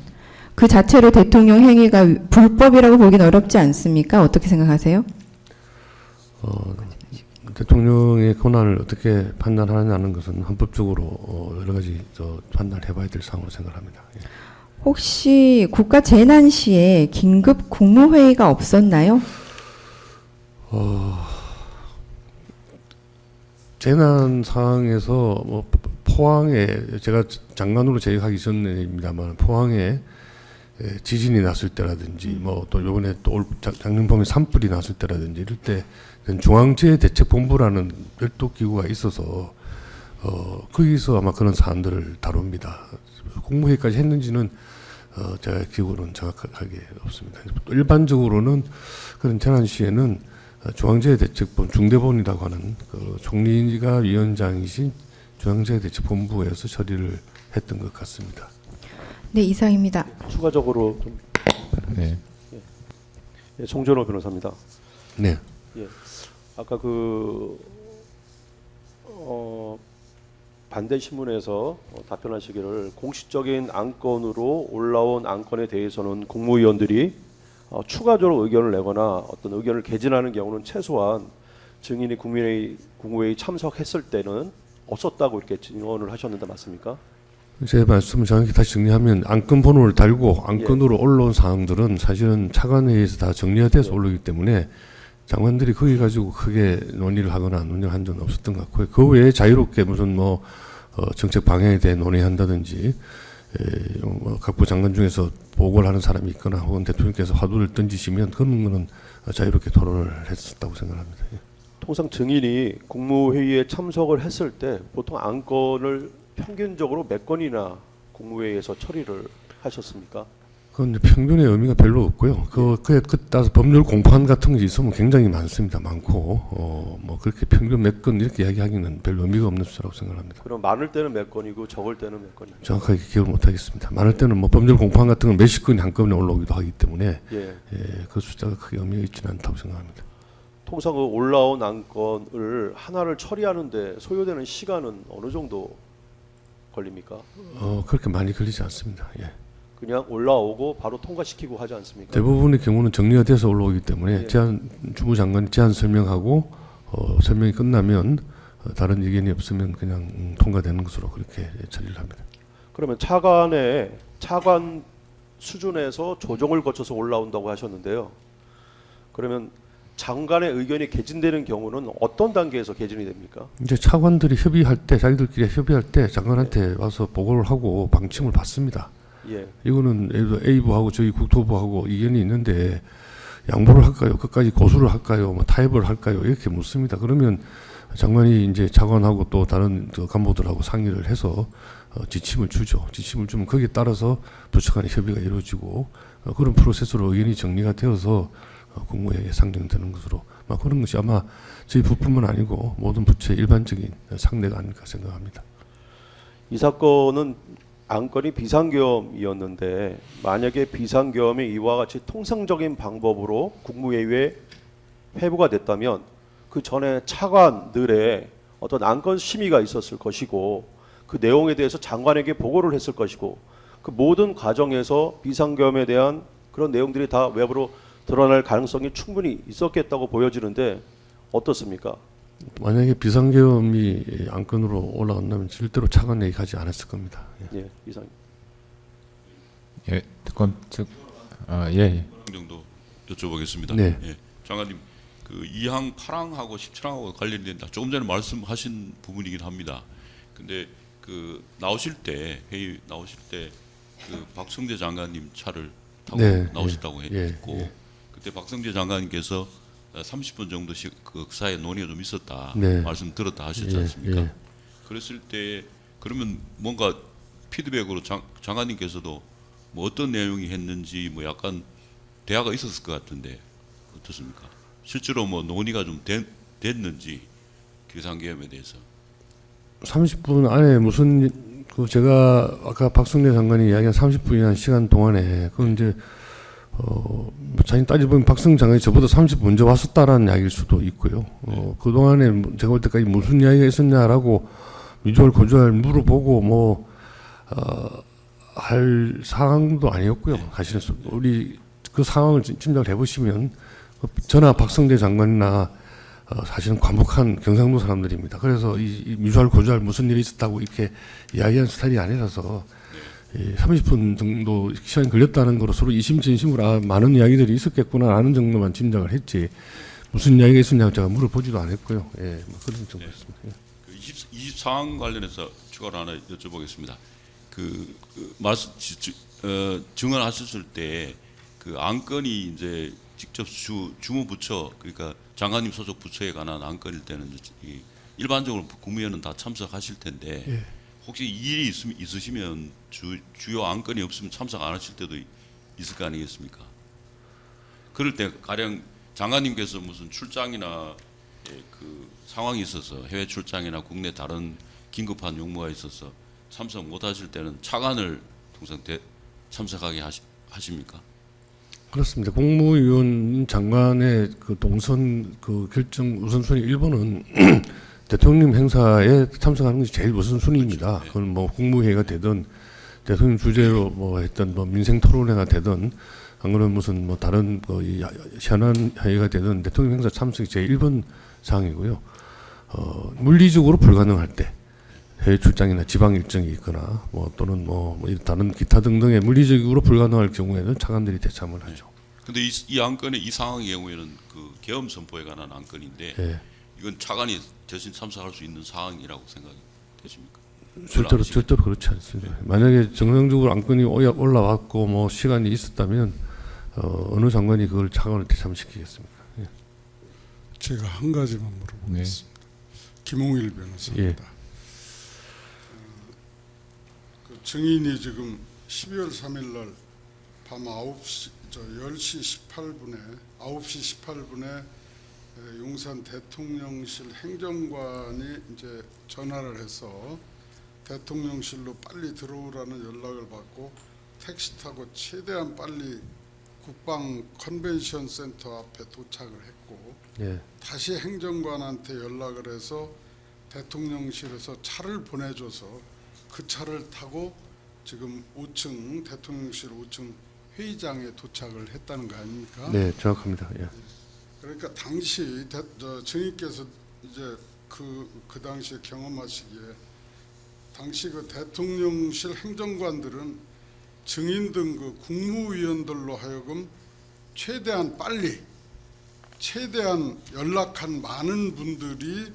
그 자체로 대통령 행위가 불법이라고 보긴 어렵지 않습니까? 어떻게 생각하세요? 대통령의 권한을 어떻게 판단하느냐는 것은 헌법적으로 여러 가지 판단해봐야 될 사항으로 생각합니다. 예. 혹시 국가재난 시에 긴급 국무회의가 없었나요? 재난 상황에서 뭐 포항에 제가 장관으로 재직하기 전입니다만 포항에 지진이 났을 때라든지 뭐 또 이번에 또 작년 봄에 산불이 났을 때라든지 이럴 때 중앙재해대책본부라는 별도 기구가 있어서 거기서 아마 그런 사안들을 다룹니다. 국무회의까지 했는지는 제가 기억으로는 정확하게 없습니다. 또 일반적으로는 그런 재난 시에는 중앙재해대책본 중대본이라고 하는 그 총리가 위원장이신 중앙재해대책본부에서 처리를 했던 것 같습니다. 네, 이상입니다. 추가적으로 좀 네. 예, 송전호 변호사입니다. 네. 예, 아까 반대 신문에서 답변하시기를 공식적인 안건으로 올라온 안건에 대해서는 국무위원들이 추가적으로 의견을 내거나 어떤 의견을 개진하는 경우는 최소한 증인이 국무회의 참석했을 때는 없었다고 이렇게 증언을 하셨는데 맞습니까? 제 말씀을 정확히 다시 정리하면 안건 번호를 달고 안건으로 올라온 사항들은 사실은 차관회의에서 다 정리가 돼서 올라오기 때문에 장관들이 거기 가지고 크게 논의를 하거나 논의를 한 적은 없었던 것 같고요. 그 외에 자유롭게 무슨 뭐 정책 방향에 대해 논의한다든지 각부 장관 중에서 보고를 하는 사람이 있거나 혹은 대통령께서 화두를 던지시면 그런 거는 자유롭게 토론을 했었다고 생각합니다. 예. 통상 증인이 국무회의에 참석을 했을 때 보통 안건을 평균적으로 몇 건이나 국무회의에서 처리를 하셨습니까? 그건 이제 평균의 의미가 별로 없고요. 그에 따라서 법률 공판 같은 게 있으면 굉장히 많습니다. 많고 뭐 그렇게 평균 몇 건 이렇게 이야기하기는 별 의미가 없는 수라고 생각합니다. 그럼 많을 때는 몇 건이고 적을 때는 몇 건입니까? 정확하게 기억을 못하겠습니다. 많을 때는 뭐 법률 공판 같은 건 몇십 건이 한꺼번에 올라오기도 하기 때문에 예. 그 숫자가 크게 의미가 있지는 않다고 생각합니다. 통상 그 올라온 안건을 하나를 처리하는데 소요되는 시간은 어느 정도 걸립니까? 그렇게 많이 걸리지 않습니다. 예. 그냥 올라오고 바로 통과시키고 하지 않습니까? 대부분의 경우는 정리가 돼서 올라오기 때문에 예. 주무장관이 제안 설명하고 설명이 끝나면 다른 의견이 없으면 그냥 통과되는 것으로 그렇게 처리를 합니다. 그러면 차관 수준에서 조정을 거쳐서 올라온다고 하셨는데요. 그러면 장관의 의견이 개진되는 경우는 어떤 단계에서 개진이 됩니까? 이제 차관들이 협의할 때 자기들끼리 협의할 때 장관한테 와서 보고를 하고 방침을 받습니다. 예. 이거는 A부하고 저희 국토부하고 의견이 있는데 양보를 할까요? 끝까지 고수를 할까요? 뭐 타협을 할까요? 이렇게 묻습니다. 그러면 장관이 이제 차관하고 또 다른 간부들하고 상의를 해서 지침을 주죠. 지침을 주면 거기에 따라서 부처 간의 협의가 이루어지고 그런 프로세스로 의견이 정리가 되어서 국무회의에 상정되는 것으로 그런 것이 아마 저희 부뿐만 아니고 모든 부처의 일반적인 상례가 아닐까 생각합니다. 이 사건은 안건이 비상계엄이었는데 만약에 비상계엄이 이와 같이 통상적인 방법으로 국무회의에 회부가 됐다면 그 전에 차관들의 어떤 안건 심의가 있었을 것이고 그 내용에 대해서 장관에게 보고를 했을 것이고 그 모든 과정에서 비상계엄에 대한 그런 내용들이 다 외부로 드러날 가능성이 충분히 있었겠다고 보여지는데 어떻습니까? 만약에 비상계엄이 안건으로 올라간다면 절대로 차관회의 가지 않았을 겁니다. 예, 이상. 예, 특검 측 예. 정도 여쭤보겠습니다. 네. 예, 장관님, 그 2항 8항하고 17항하고 관련된다. 조금 전에 말씀하신 부분이긴 합니다. 근데 그 나오실 때 회의 나오실 때 그 박성재 장관님 차를 타고 네, 나오셨다고 예, 했고 예. 그때 박성재 장관님께서 30분 정도씩 그 사이에 논의가 좀 있었다 네. 말씀 들었다 하셨지 예, 않습니까? 예. 그랬을 때 그러면 뭔가 피드백으로 장관님께서도 뭐 어떤 내용이 했는지 뭐 약간 대화가 있었을 것 같은데 어떻습니까? 실제로 뭐 논의가 좀 됐는지 비상계엄에 대해서 30분 안에 무슨 제가 아까 박성재 장관이 이야기한 30분이라는 시간 동안에 그건 이제 자신 따져보면 박성 장관이 저보다 30분 먼저 왔었다라는 이야기일 수도 있고요. 그동안에 제가 볼 때까지 무슨 이야기가 있었냐라고 미주알 고주알 물어보고 할 상황도 아니었고요. 사실은 우리 그 상황을 짐작을 해보시면 저나 박성재 장관이나 사실은 과묵한 경상도 사람들입니다. 그래서 이 미주알 고주알 무슨 일이 있었다고 이렇게 이야기하는 스타일이 아니라서 30분 정도 시간이 걸렸다는 거로 서로 이심전심으로 많은 이야기들이 있었겠구나라는 정도만 짐작을 했지 무슨 이야기가 있었냐고 제가 물어보지도 않았고요. 예, 뭐 그런 정도였습니다. 예. 이 상황 관련해서 추가로 하나 여쭤보겠습니다. 증언하셨을 때 그 안건이 이제 직접 주무부처 그러니까 장관님 소속 부처에 관한 안건일 때는 일반적으로 국무위원은 다 참석하실 텐데 예. 혹시 이 일이 있으시면 주요 안건이 없으면 참석 안 하실 때도 있을 거 아니겠습니까? 그럴 때 가령 장관님께서 무슨 출장이나 그 상황이 있어서 해외 출장이나 국내 다른 긴급한 용무가 있어서 참석 못 하실 때는 차관을 통상 참석하게 하십니까? 그렇습니다. 국무위원 장관의 그 동선 그 결정 우선순위 1번은 대통령 행사에 참석하는 것이 제일 우선순위입니다. 그건 뭐 국무회의가 되든 대통령 주재로 뭐 했던 뭐 민생 토론회가 되든 안 그러면 무슨 뭐 다른 이 현안 회의가 되든 대통령 행사 참석이 제일 1번 사항이고요. 물리적으로 불가능할 때 해외 출장이나 지방 일정이 있거나 뭐 또는 뭐 다른 기타 등등의 물리적으로 불가능할 경우에는 차관들이 대참을 하죠. 근데 이 안건의 이 상황의 경우에는 그 계엄 선포에 관한 안건인데 예. 이건 차관이 대신 참석할 수 있는 상황이라고 생각이 되십니까? 절대로 그렇지 않습니다. 만약에 정상적으로 안건이 올라왔고 뭐 시간이 있었다면 어느 장관이 그걸 차관을 대참시키겠습니까? 예. 제가 한 가지만 물어보겠습니다. 김홍일 변호사입니다. 예. 그 증인이 지금 12월 3일 날 밤 10시 18분에 9시 18분에 용산 대통령실 행정관이 이제 전화를 해서 대통령실로 빨리 들어오라는 연락을 받고 택시 타고 최대한 빨리 국방 컨벤션 센터 앞에 도착을 했고 예. 다시 행정관한테 연락을 해서 대통령실에서 차를 보내줘서 그 차를 타고 지금 5층 대통령실 5층 회의장에 도착을 했다는 거 아닙니까? 네, 정확합니다. 예. 그러니까 당시 증인께서 이제 그 당시에 경험하시기에 당시 그 대통령실 행정관들은 증인 등 그 국무위원들로 하여금 최대한 빨리 최대한 연락한 많은 분들이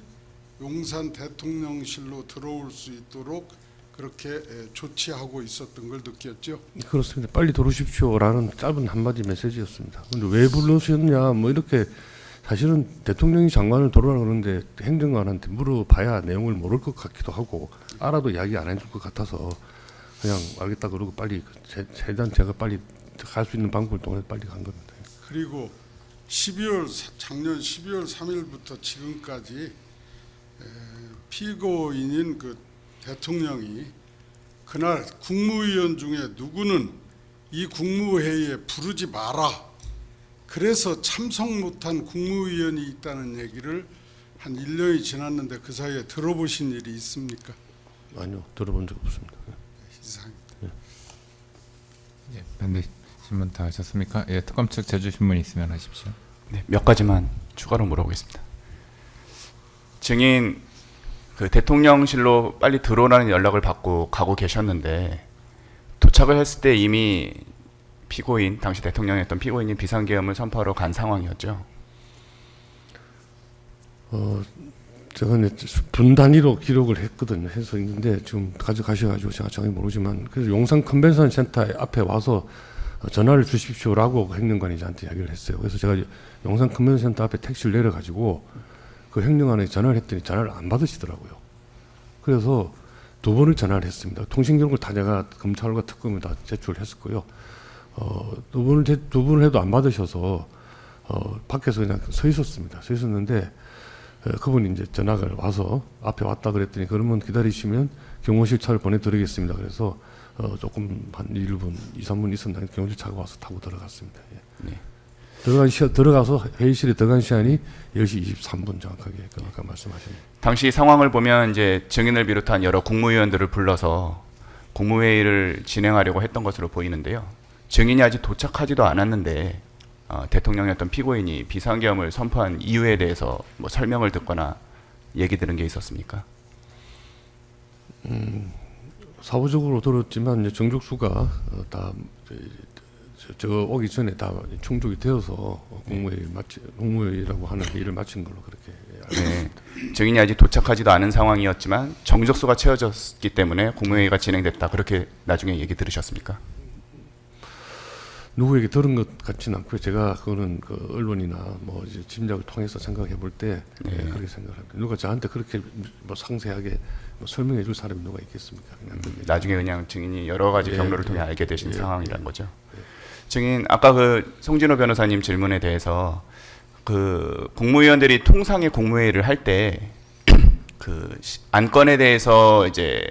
용산 대통령실로 들어올 수 있도록 그렇게 조치하고 있었던 걸 느꼈죠. 그렇습니다. 빨리 들어오십시오라는 짧은 한마디 메시지였습니다. 그런데 왜 불러주셨냐 뭐 이렇게 사실은 대통령이 장관을 돌아라 그러는데 행정관한테 물어봐야 내용을 모를 것 같기도 하고 알아도 이야기 안 해줄 것 같아서 그냥 알겠다 그러고 빨리 최대한 제가 빨리 갈 수 있는 방법을 통해서 빨리 간 겁니다. 그리고 작년 12월 3일부터 지금까지 피고인인 그 대통령이 그날 국무위원 중에 누구는 이 국무회의에 부르지 마라. 그래서 참석 못한 국무위원이 있다는 얘기를 한 1년이 지났는데 그 사이에 들어보신 일이 있습니까? 아니요, 들어본 적 없습니다. 이상입니다. 예, 반대 질문 다 하셨습니까? 예, 특검 측 제주 신문 있으면 하십시오. 네, 몇 가지만 추가로 물어보겠습니다. 증인 그 대통령실로 빨리 들어오라는 연락을 받고 가고 계셨는데 도착을 했을 때 이미 피고인, 당시 대통령이었던 피고인이 비상계엄을 선포하러 간 상황이었죠. 제가 이제 분 단위로 기록을 했거든요. 해서 있는데 지금 가져가셔가지고 제가 정확히 모르지만 그래서 용산 컨벤션 센터 앞에 와서 전화를 주십시오라고 행정관이 저한테 이야기를 했어요. 그래서 제가 용산 컨벤션 센터 앞에 택시를 내려가지고 그 행정관에 전화를 했더니 전화를 안 받으시더라고요. 그래서 2번을 전화를 했습니다. 통신 기록을 다 제가 검찰과 특검에 다 제출을 했었고요. 2번을 해도 안 받으셔서 밖에서 그냥 서 있었습니다. 서 있었는데 그분이 이제 전화가 와서 앞에 왔다 그랬더니 그러면 기다리시면 경호실 차를 보내드리겠습니다. 그래서 조금 한 1분, 2, 3분 있었나 경호실 차가 와서 타고 들어갔습니다. 예. 네. 들어가서 회의실에 들어간 시간이 10시 23분 정확하게 아까 말씀하신. 당시 상황을 보면 이제 증인을 비롯한 여러 국무위원들을 불러서 국무회의를 진행하려고 했던 것으로 보이는데요. 증인이 아직 도착하지도 않았는데 대통령이었던 피고인이 비상계엄을 선포한 이유에 대해서 뭐 설명을 듣거나 얘기 들은 게 있었습니까? 사후적으로 들었지만 이제 정족수가 다 저 오기 전에 다 충족이 되어서 국무회의라고 하는 일을 마친 걸로 그렇게 알고 있습니다. 네. 증인이 아직 도착하지도 않은 상황이었지만 정족수가 채워졌기 때문에 국무회의가 진행됐다. 그렇게 나중에 얘기 들으셨습니까? 누구에게 들은 것 같지는 않고요. 제가 그거는 그 언론이나 뭐 이제 짐작을 통해서 생각해 볼 때 그렇게 생각합니다. 누가 저한테 그렇게 뭐 상세하게 뭐 설명해 줄 사람이 누가 있겠습니까? 그냥 나중에 그냥 증인이 여러 가지 경로를 통해 알게 되신 상황이란 거죠. 증인 아까 그 송진호 변호사님 질문에 대해서 그 국무위원들이 통상의 국무회의를 할 때 그 안건에 대해서 이제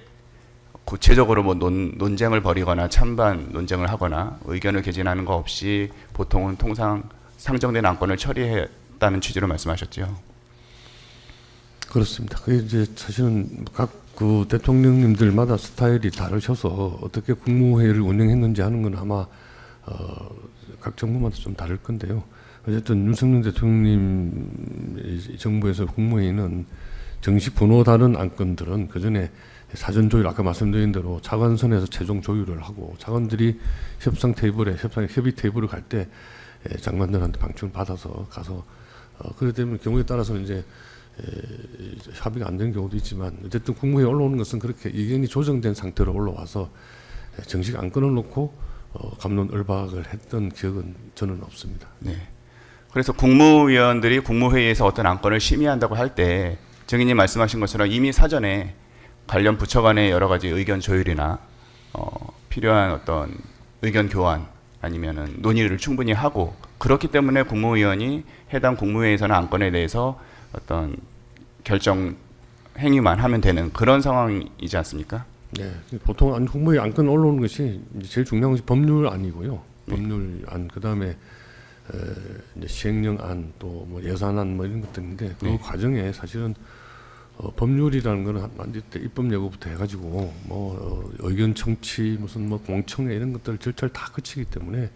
구체적으로 뭐 논쟁을 벌이거나 찬반 논쟁을 하거나 의견을 개진하는 거 없이 보통은 통상 상정된 안건을 처리했다는 취지로 말씀하셨죠. 그렇습니다. 그게 이제 사실은 각 그 대통령님들마다 스타일이 다르셔서 어떻게 국무회의를 운영했는지 하는 건 아마 각 정부마다 좀 다를 건데요. 어쨌든 윤석열 대통령님 정부에서 국무회의는 정식 번호 다른 안건들은 그 전에 사전 조율 아까 말씀드린 대로 차관선에서 최종 조율을 하고 차관들이 협의 테이블을 갈 때 장관들한테 방침을 받아서 가서 그렇기 때문에 경우에 따라서는 이제 합의가 안 되는 경우도 있지만 어쨌든 국무회의 올라오는 것은 그렇게 의견이 조정된 상태로 올라와서 정식 안건을 놓고 갑론을박을 했던 기억은 저는 없습니다. 네. 그래서 국무위원들이 국무회의에서 어떤 안건을 심의한다고 할 때 증인님 말씀하신 것처럼 이미 사전에 관련 부처 간의 여러 가지 의견 조율이나 필요한 어떤 의견 교환 아니면은 논의를 충분히 하고 그렇기 때문에 국무위원이 해당 국무회의에서는 안건에 대해서 어떤 결정 행위만 하면 되는 그런 상황이지 않습니까? 네, 보통 국무회의 안건 올라오는 것이 이제 제일 중요한 것이 법률안이고요. 법률안 그다음에 이제 시행령안 또 뭐 예산안 뭐 이런 것들인데 그 과정에 사실은 법률이라는 거는 만들 때 입법 예고부터 해가지고 뭐 의견 청취 무슨 뭐 공청회 이런 것들 절차를 다 거치기 때문에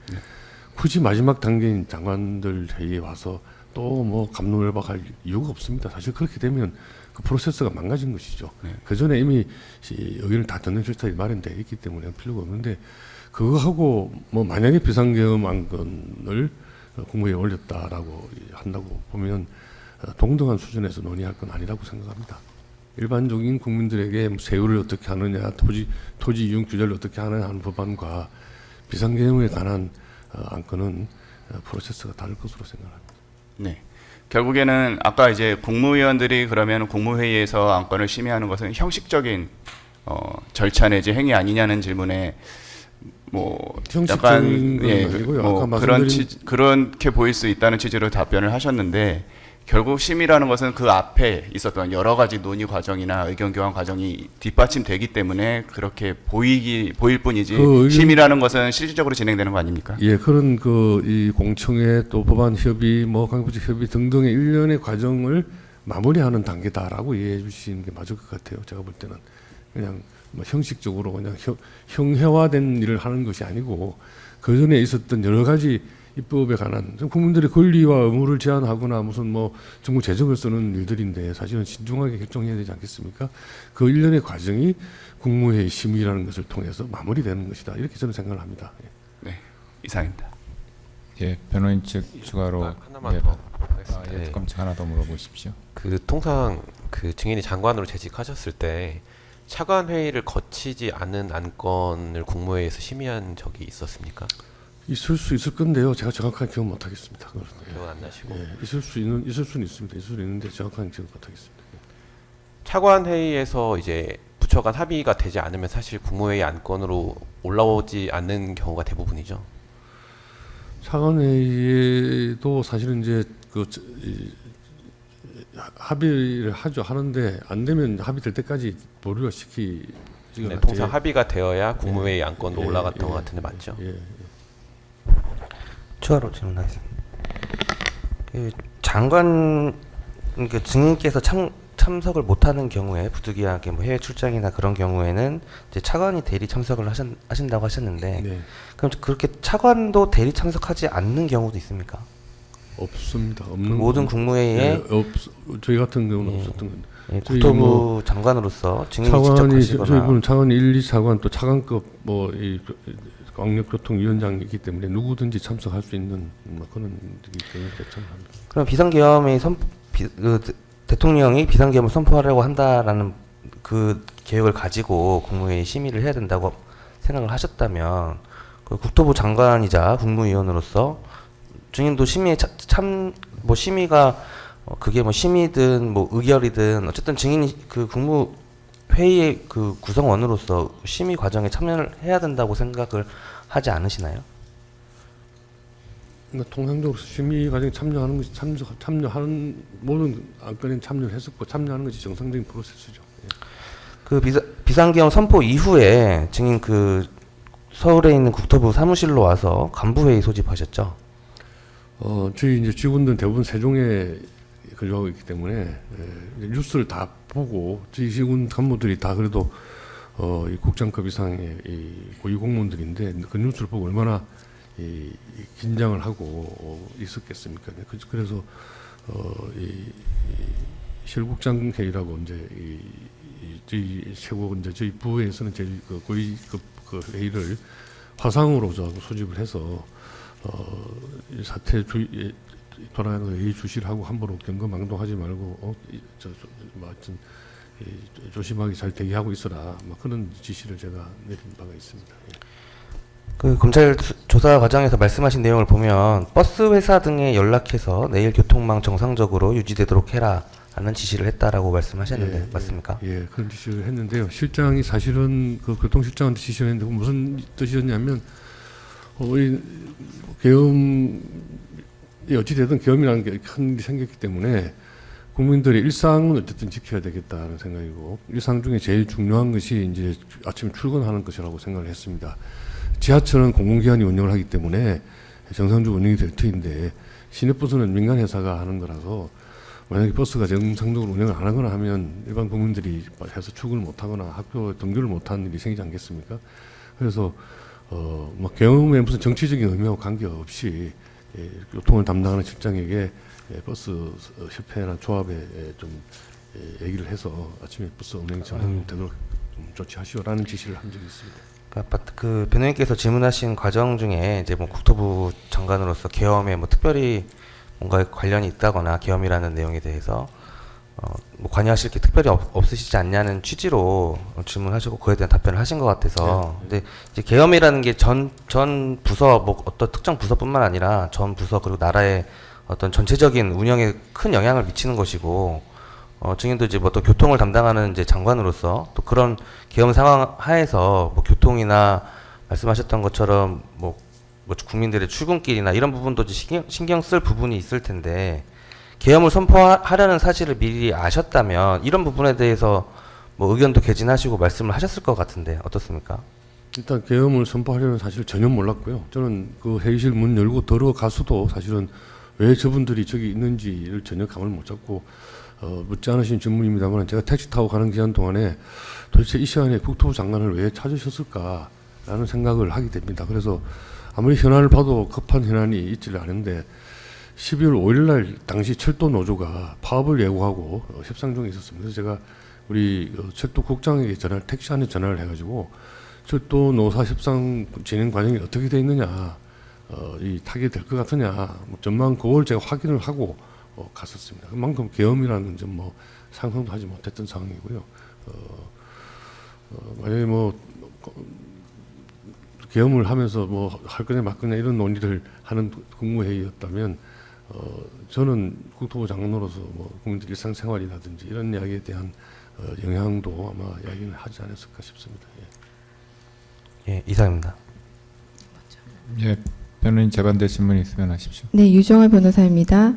굳이 마지막 단계인 장관들 회의에 와서 또 뭐 갑론을박할 이유가 없습니다. 사실 그렇게 되면 그 프로세스가 망가진 것이죠. 그 전에 이미 의견을 다 듣는 절차가 마련되어 있기 때문에 필요가 없는데 그거 하고 뭐 만약에 비상계엄 안건을 국무회의에 올렸다라고 한다고 보면 동등한 수준에서 논의할 건 아니라고 생각합니다. 일반적인 국민들에게 세율을 어떻게 하느냐, 토지 이용 규제를 어떻게 하느냐 하는 법안과 비상계엄에 관한 안건은 프로세스가 다를 것으로 생각합니다. 네. 결국에는 아까 이제 국무위원들이 그러면 국무회의에서 안건을 심의하는 것은 형식적인 절차 내지 행위 아니냐는 질문에 뭐 약간 아니고요. 뭐 아까 그렇게 보일 수 있다는 취지로 답변을 하셨는데 결국 심의라는 것은 그 앞에 있었던 여러 가지 논의 과정이나 의견 교환 과정이 뒷받침되기 때문에 그렇게 보일 뿐이지 심의라는 것은 실질적으로 진행되는 거 아닙니까? 예, 그런 이 공청회 또 법안 협의, 뭐 강부적 협의 등등의 일련의 과정을 마무리하는 단계다라고 이해해 주시는 게 맞을 것 같아요. 제가 볼 때는 그냥 뭐 형식적으로 그냥 형해화된 일을 하는 것이 아니고 그 전에 있었던 여러 가지 입법에 관한 국민들의 권리와 의무를 제한하거나 무슨 뭐 정부 재정을 쓰는 일들인데 사실은 신중하게 결정해야 되지 않겠습니까? 그 일련의 과정이 국무회의 심의라는 것을 통해서 마무리되는 것이다. 이렇게 저는 생각을 합니다. 네, 이상입니다. 예, 변호인 측 추가로 하나만 더 하겠습니다. 예, 특검 측 하나 더 물어보십시오. 그 통상 그 증인이 장관으로 재직하셨을 때 차관 회의를 거치지 않은 안건을 국무회의에서 심의한 적이 있었습니까? 있을 수 있을 건데요. 제가 정확하게 기억 못 하겠습니다. 기억 안 나시고. 예, 있을 수는 있습니다. 있을 수는 있는데 정확하게 기억 못 하겠습니다. 차관 회의에서 이제 부처 간 합의가 되지 않으면 사실 국무회의 안건으로 올라오지 않는 경우가 대부분이죠. 차관회의도 사실은 이제 합의를 하는데 안 되면 합의될 때까지 보류를 시키지가 네, 통상 합의가 되어야 국무회의 안건도 올라갔던 것 같은데 맞죠? 추가로 질문하겠습니다. 그 장관 그러니까 증인께서 참석을 못하는 경우에 부득이하게 뭐 해외 출장이나 그런 경우에는 이제 차관이 대리 참석을 하신다고 하셨는데 네. 그럼 그렇게 차관도 대리 참석하지 않는 경우도 있습니까? 없습니다. 없는 모든 국무회의에 저희 같은 경우는 예. 없었던 건데. 예, 저희 국토부 뭐 장관으로서 증인이 직접 차관이 가시거나 저희 분은 차관 1, 2차관 또 차관급 이 광역교통위원장이기 때문에 누구든지 참석할 수 있는 뭐 그런 경우에 참석합니다. 그럼 비상계엄이 대통령이 비상계엄을 선포하려고 한다라는 그 계획을 가지고 국무회의 심의를 해야 된다고 생각을 하셨다면 그 국토부 장관이자 국무위원으로서 증인도 심의에 심의가 그게 뭐 심의든 뭐 의결이든 어쨌든 증인이 그 국무회의의 그 구성원으로서 심의 과정에 참여를 해야 된다고 생각을 하지 않으시나요? 그러니까 통상적으로 심의 과정에 참여하는 것이 참여하는 모든 안건에 참여를 했었고 참여하는 것이 정상적인 프로세스죠. 예. 그 비상계엄 선포 이후에 증인 그 서울에 있는 국토부 사무실로 와서 간부회의 소집하셨죠? 저희 이제 직원들 대부분 세종에 근로하고 있기 때문에 뉴스를 다 보고 저희 직원 간부들이 다 그래도 이 국장급 이상의 이 고위 공무원들인데 그 뉴스를 보고 얼마나 이 긴장을 하고 있었겠습니까? 그래서 이 실국장 회의라고 이제 저희 최고 이제 저희 부에서는 제일 그 고위급 그 회의를 화상으로 소집을 해서 이 사태 돌아가는 회의 주시를 하고 함부로 경거망동하지 말고 하여튼 조심하게 잘 대기하고 있어라. 막 그런 지시를 제가 내린 바가 있습니다. 예. 그 검찰 조사 과정에서 말씀하신 내용을 보면 버스 회사 등에 연락해서 내일 교통망 정상적으로 유지되도록 해라라는 지시를 했다라고 말씀하셨는데 맞습니까? 예, 그런 지시를 했는데요. 실장이 사실은 그 교통실장한테 지시를 했는데 무슨 뜻이었냐면 이 계엄이 어찌되든 계엄이라는 게 큰 일이 생겼기 때문에 국민들의 일상은 어쨌든 지켜야 되겠다는 생각이고 일상 중에 제일 중요한 것이 이제 아침에 출근하는 것이라고 생각을 했습니다. 지하철은 공공기관이 운영을 하기 때문에 정상적으로 운영이 될 터인데 시내버스는 민간 회사가 하는 거라서 만약에 버스가 정상적으로 운영을 안 하거나 하면 일반 국민들이 해서 출근을 못 하거나 학교 등교를 못 하는 일이 생기지 않겠습니까? 그래서 뭐 계엄에 무슨 정치적인 의미와 관계없이 교통을 담당하는 실장에게 버스 협회나 조합에 좀 얘기를 해서 아침에 버스 운행이 정상되도록 좀 조치하시오라는 지시를 한 적이 있습니다. 그러니까 그 변호인께서 질문하신 과정 중에 이제 뭐 국토부 장관으로서 계엄에 뭐 특별히 뭔가 관련이 있다거나 계엄이라는 내용에 대해서 뭐 관여하실 게 특별히 없으시지 않냐는 취지로 질문하시고 그에 대한 답변을 하신 것 같아서 근데 이제 계엄이라는 게 전 부서 뭐 어떤 특정 부서뿐만 아니라 전 부서 그리고 나라의 어떤 전체적인 운영에 큰 영향을 미치는 것이고 증인도 이제 뭐 또 교통을 담당하는 이제 장관으로서 또 그런 계엄 상황 하에서 뭐 교통이나 말씀하셨던 것처럼 뭐 국민들의 출근길이나 이런 부분도 신경 쓸 부분이 있을 텐데 계엄을 선포하려는 사실을 미리 아셨다면 이런 부분에 대해서 뭐 의견도 개진하시고 말씀을 하셨을 것 같은데 어떻습니까? 일단 계엄을 선포하려는 사실 전혀 몰랐고요. 저는 그 회의실 문 열고 들어가서도 사실은 왜 저분들이 저기 있는지를 전혀 감을 못 잡고 묻지 않으신 질문입니다만 제가 택시 타고 가는 기간 동안에 도대체 이 시간에 국토부 장관을 왜 찾으셨을까라는 생각을 하게 됩니다. 그래서 아무리 현안을 봐도 급한 현안이 있지를 않은데 12월 5일 날 당시 철도 노조가 파업을 예고하고 협상 중에 있었습니다. 그래서 제가 우리 철도국장에게 택시 안에 전화를 해가지고 철도 노사 협상 진행 과정이 어떻게 돼 있느냐, 이 타결될 것 같으냐, 뭐 전망 그걸 제가 확인을 하고 갔었습니다. 그만큼 계엄이라는 점 뭐 상상도 하지 못했던 상황이고요. 만약에 뭐 계엄을 하면서 뭐 할 거냐 말 거냐 이런 논의를 하는 국무회의였다면 저는 국토부 장관으로서 뭐 국민들 일상생활이라든지 이런 이야기에 대한 영향도 아마 이야기는 하지 않았을까 싶습니다. 예, 이상입니다. 예, 변호인 재반대 질문 있으면 하십시오. 네, 유정화 변호사입니다.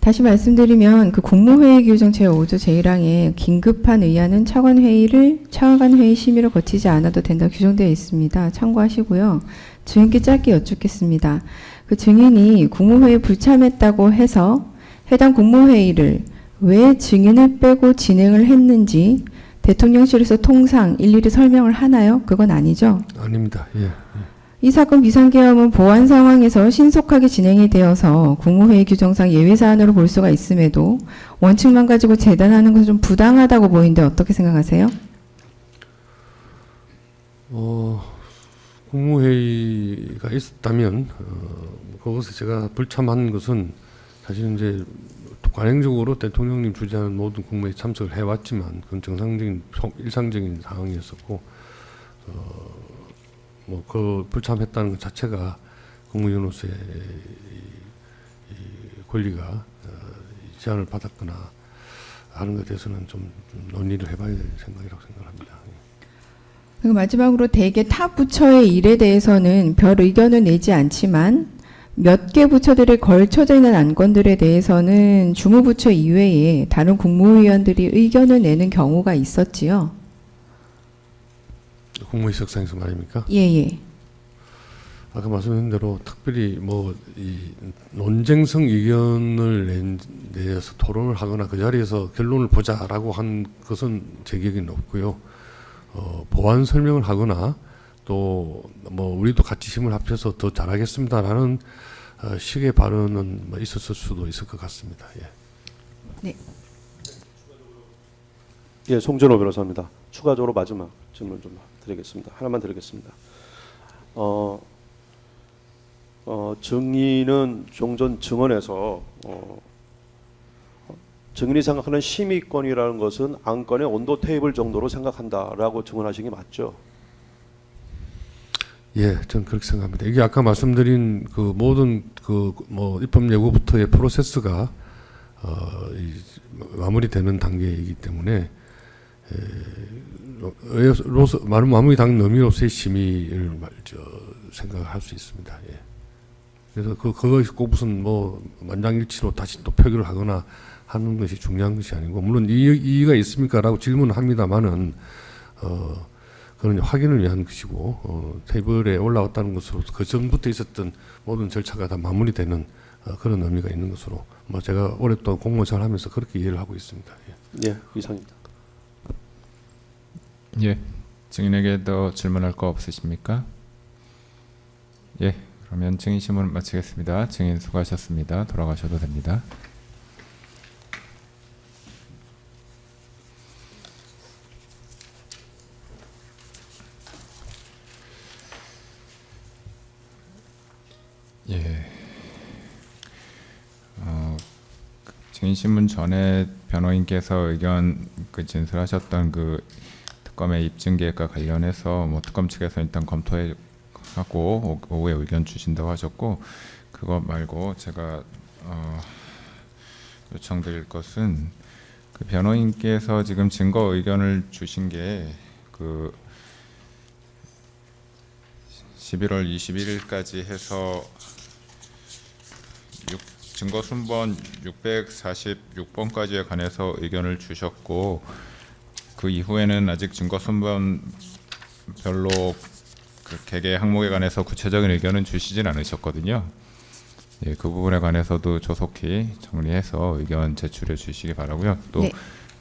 다시 말씀드리면 그 국무회의 규정 제5조 제1항에 긴급한 의안은 차관 회의 심의를 거치지 않아도 된다 규정되어 있습니다. 참고하시고요. 증인께 짧게 여쭙겠습니다. 그 증인이 국무회의에 불참했다고 해서 해당 국무회의를 왜 증인을 빼고 진행을 했는지 대통령실에서 통상 일일이 설명을 하나요? 그건 아니죠? 아닙니다. 예. 이 사건 비상계엄은 보안 상황에서 신속하게 진행이 되어서 국무회의 규정상 예외 사안으로 볼 수가 있음에도 원칙만 가지고 재단하는 것은 좀 부당하다고 보이는데 어떻게 생각하세요? 국무회의가 있었다면 그것에 제가 불참한 것은 사실 이제 관행적으로 대통령님 주재하는 모든 국무회의 참석을 해왔지만 그건 정상적인 일상적인 상황이었었고 뭐 그 불참했다는 것 자체가 국무위원으로서의 이 권리가 제한을 받았거나 하는 것에 대해서는 좀 논의를 해봐야 될 생각이라고 생각합니다. 그리고 마지막으로 대개 타 부처의 일에 대해서는 별 의견을 내지 않지만 몇 개 부처들에 걸쳐져 있는 안건들에 대해서는 주무부처 이외에 다른 국무위원들이 의견을 내는 경우가 있었지요. 국무회의 석상에서 말입니까? 예예. 아까 말씀드린 대로 특별히 뭐 이 논쟁성 의견을 내서 토론을 하거나 그 자리에서 결론을 보자라고 한 것은 제 기억에는 없고요. 보완 설명을 하거나 또 뭐 우리도 같이 힘을 합쳐서 더 잘하겠습니다라는 식의 발언은 뭐 있었을 수도 있을 것 같습니다. 예. 네. 예, 송전호 변호사입니다. 추가적으로 마지막 질문 좀 드리겠습니다. 하나만 드리겠습니다. 증인은 종전 증언에서 증인이 생각하는 심의권이라는 것은 안건의 온도 테이블 정도로 생각한다라고 증언하신 게 맞죠? 예, 저는 그렇게 생각합니다. 이게 아까 말씀드린 그 모든 그 뭐 입법 예고부터의 프로세스가 마무리되는 단계이기 때문에 마무리 당 의미로서의 심의를 생각할 수 있습니다. 예. 그래서 그것이 꼭 무슨 뭐 만장일치로 다시 또 표결을 하거나 하는 것이 중요한 것이 아니고 물론 이의가 있습니까라고 질문을 합니다만은 그런 확인을 위한 것이고 테이블에 올라왔다는 것으로 그 전부터 있었던 모든 절차가 다 마무리되는 그런 의미가 있는 것으로 뭐 제가 오랫동안 공무원 생활하면서 그렇게 이해를 하고 있습니다. 예, 예, 이상입니다. 예, 증인에게 더 질문할 거 없으십니까? 예, 그러면 증인 신문 마치겠습니다. 증인 수고하셨습니다. 돌아가셔도 됩니다. 예. 증인 신문 전에 변호인께서 의견 진술하셨던 그 특검의 입증 계획과 관련해서 뭐 특검 측에서 일단 검토하고 오후에 의견 주신다고 하셨고 그것 말고 제가 요청드릴 것은 그 변호인께서 지금 증거 의견을 주신 게 그 11월 21일까지 해서 증거 순번 646번까지에 관해서 의견을 주셨고 그 이후에는 아직 증거 순번 별로 그 개개 항목에 관해서 구체적인 의견은 주시진 않으셨거든요. 예, 그 부분에 관해서도 조속히 정리해서 의견 제출해 주시기 바라고요. 또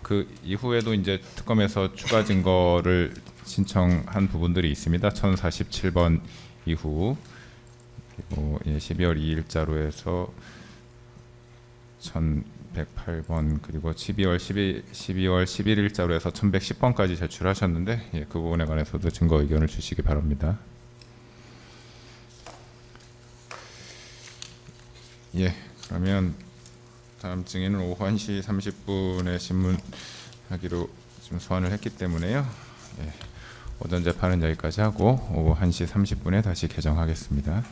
그 이후에도 이제 특검에서 추가 증거를 신청한 부분들이 있습니다. 1047번 이후 그리고 12월 2일자로 해서 1108번 그리고 12월 11일자로 해서 1110번까지 제출하셨는데 그 부분에 관해서도 증거 의견을 주시기 바랍니다. 예, 그러면 다음 증인은 오후 1시 30분에 신문하기로 좀 소환을 했기 때문에요. 예, 오전 재판은 여기까지 하고 오후 1시 30분에 다시 개정하겠습니다.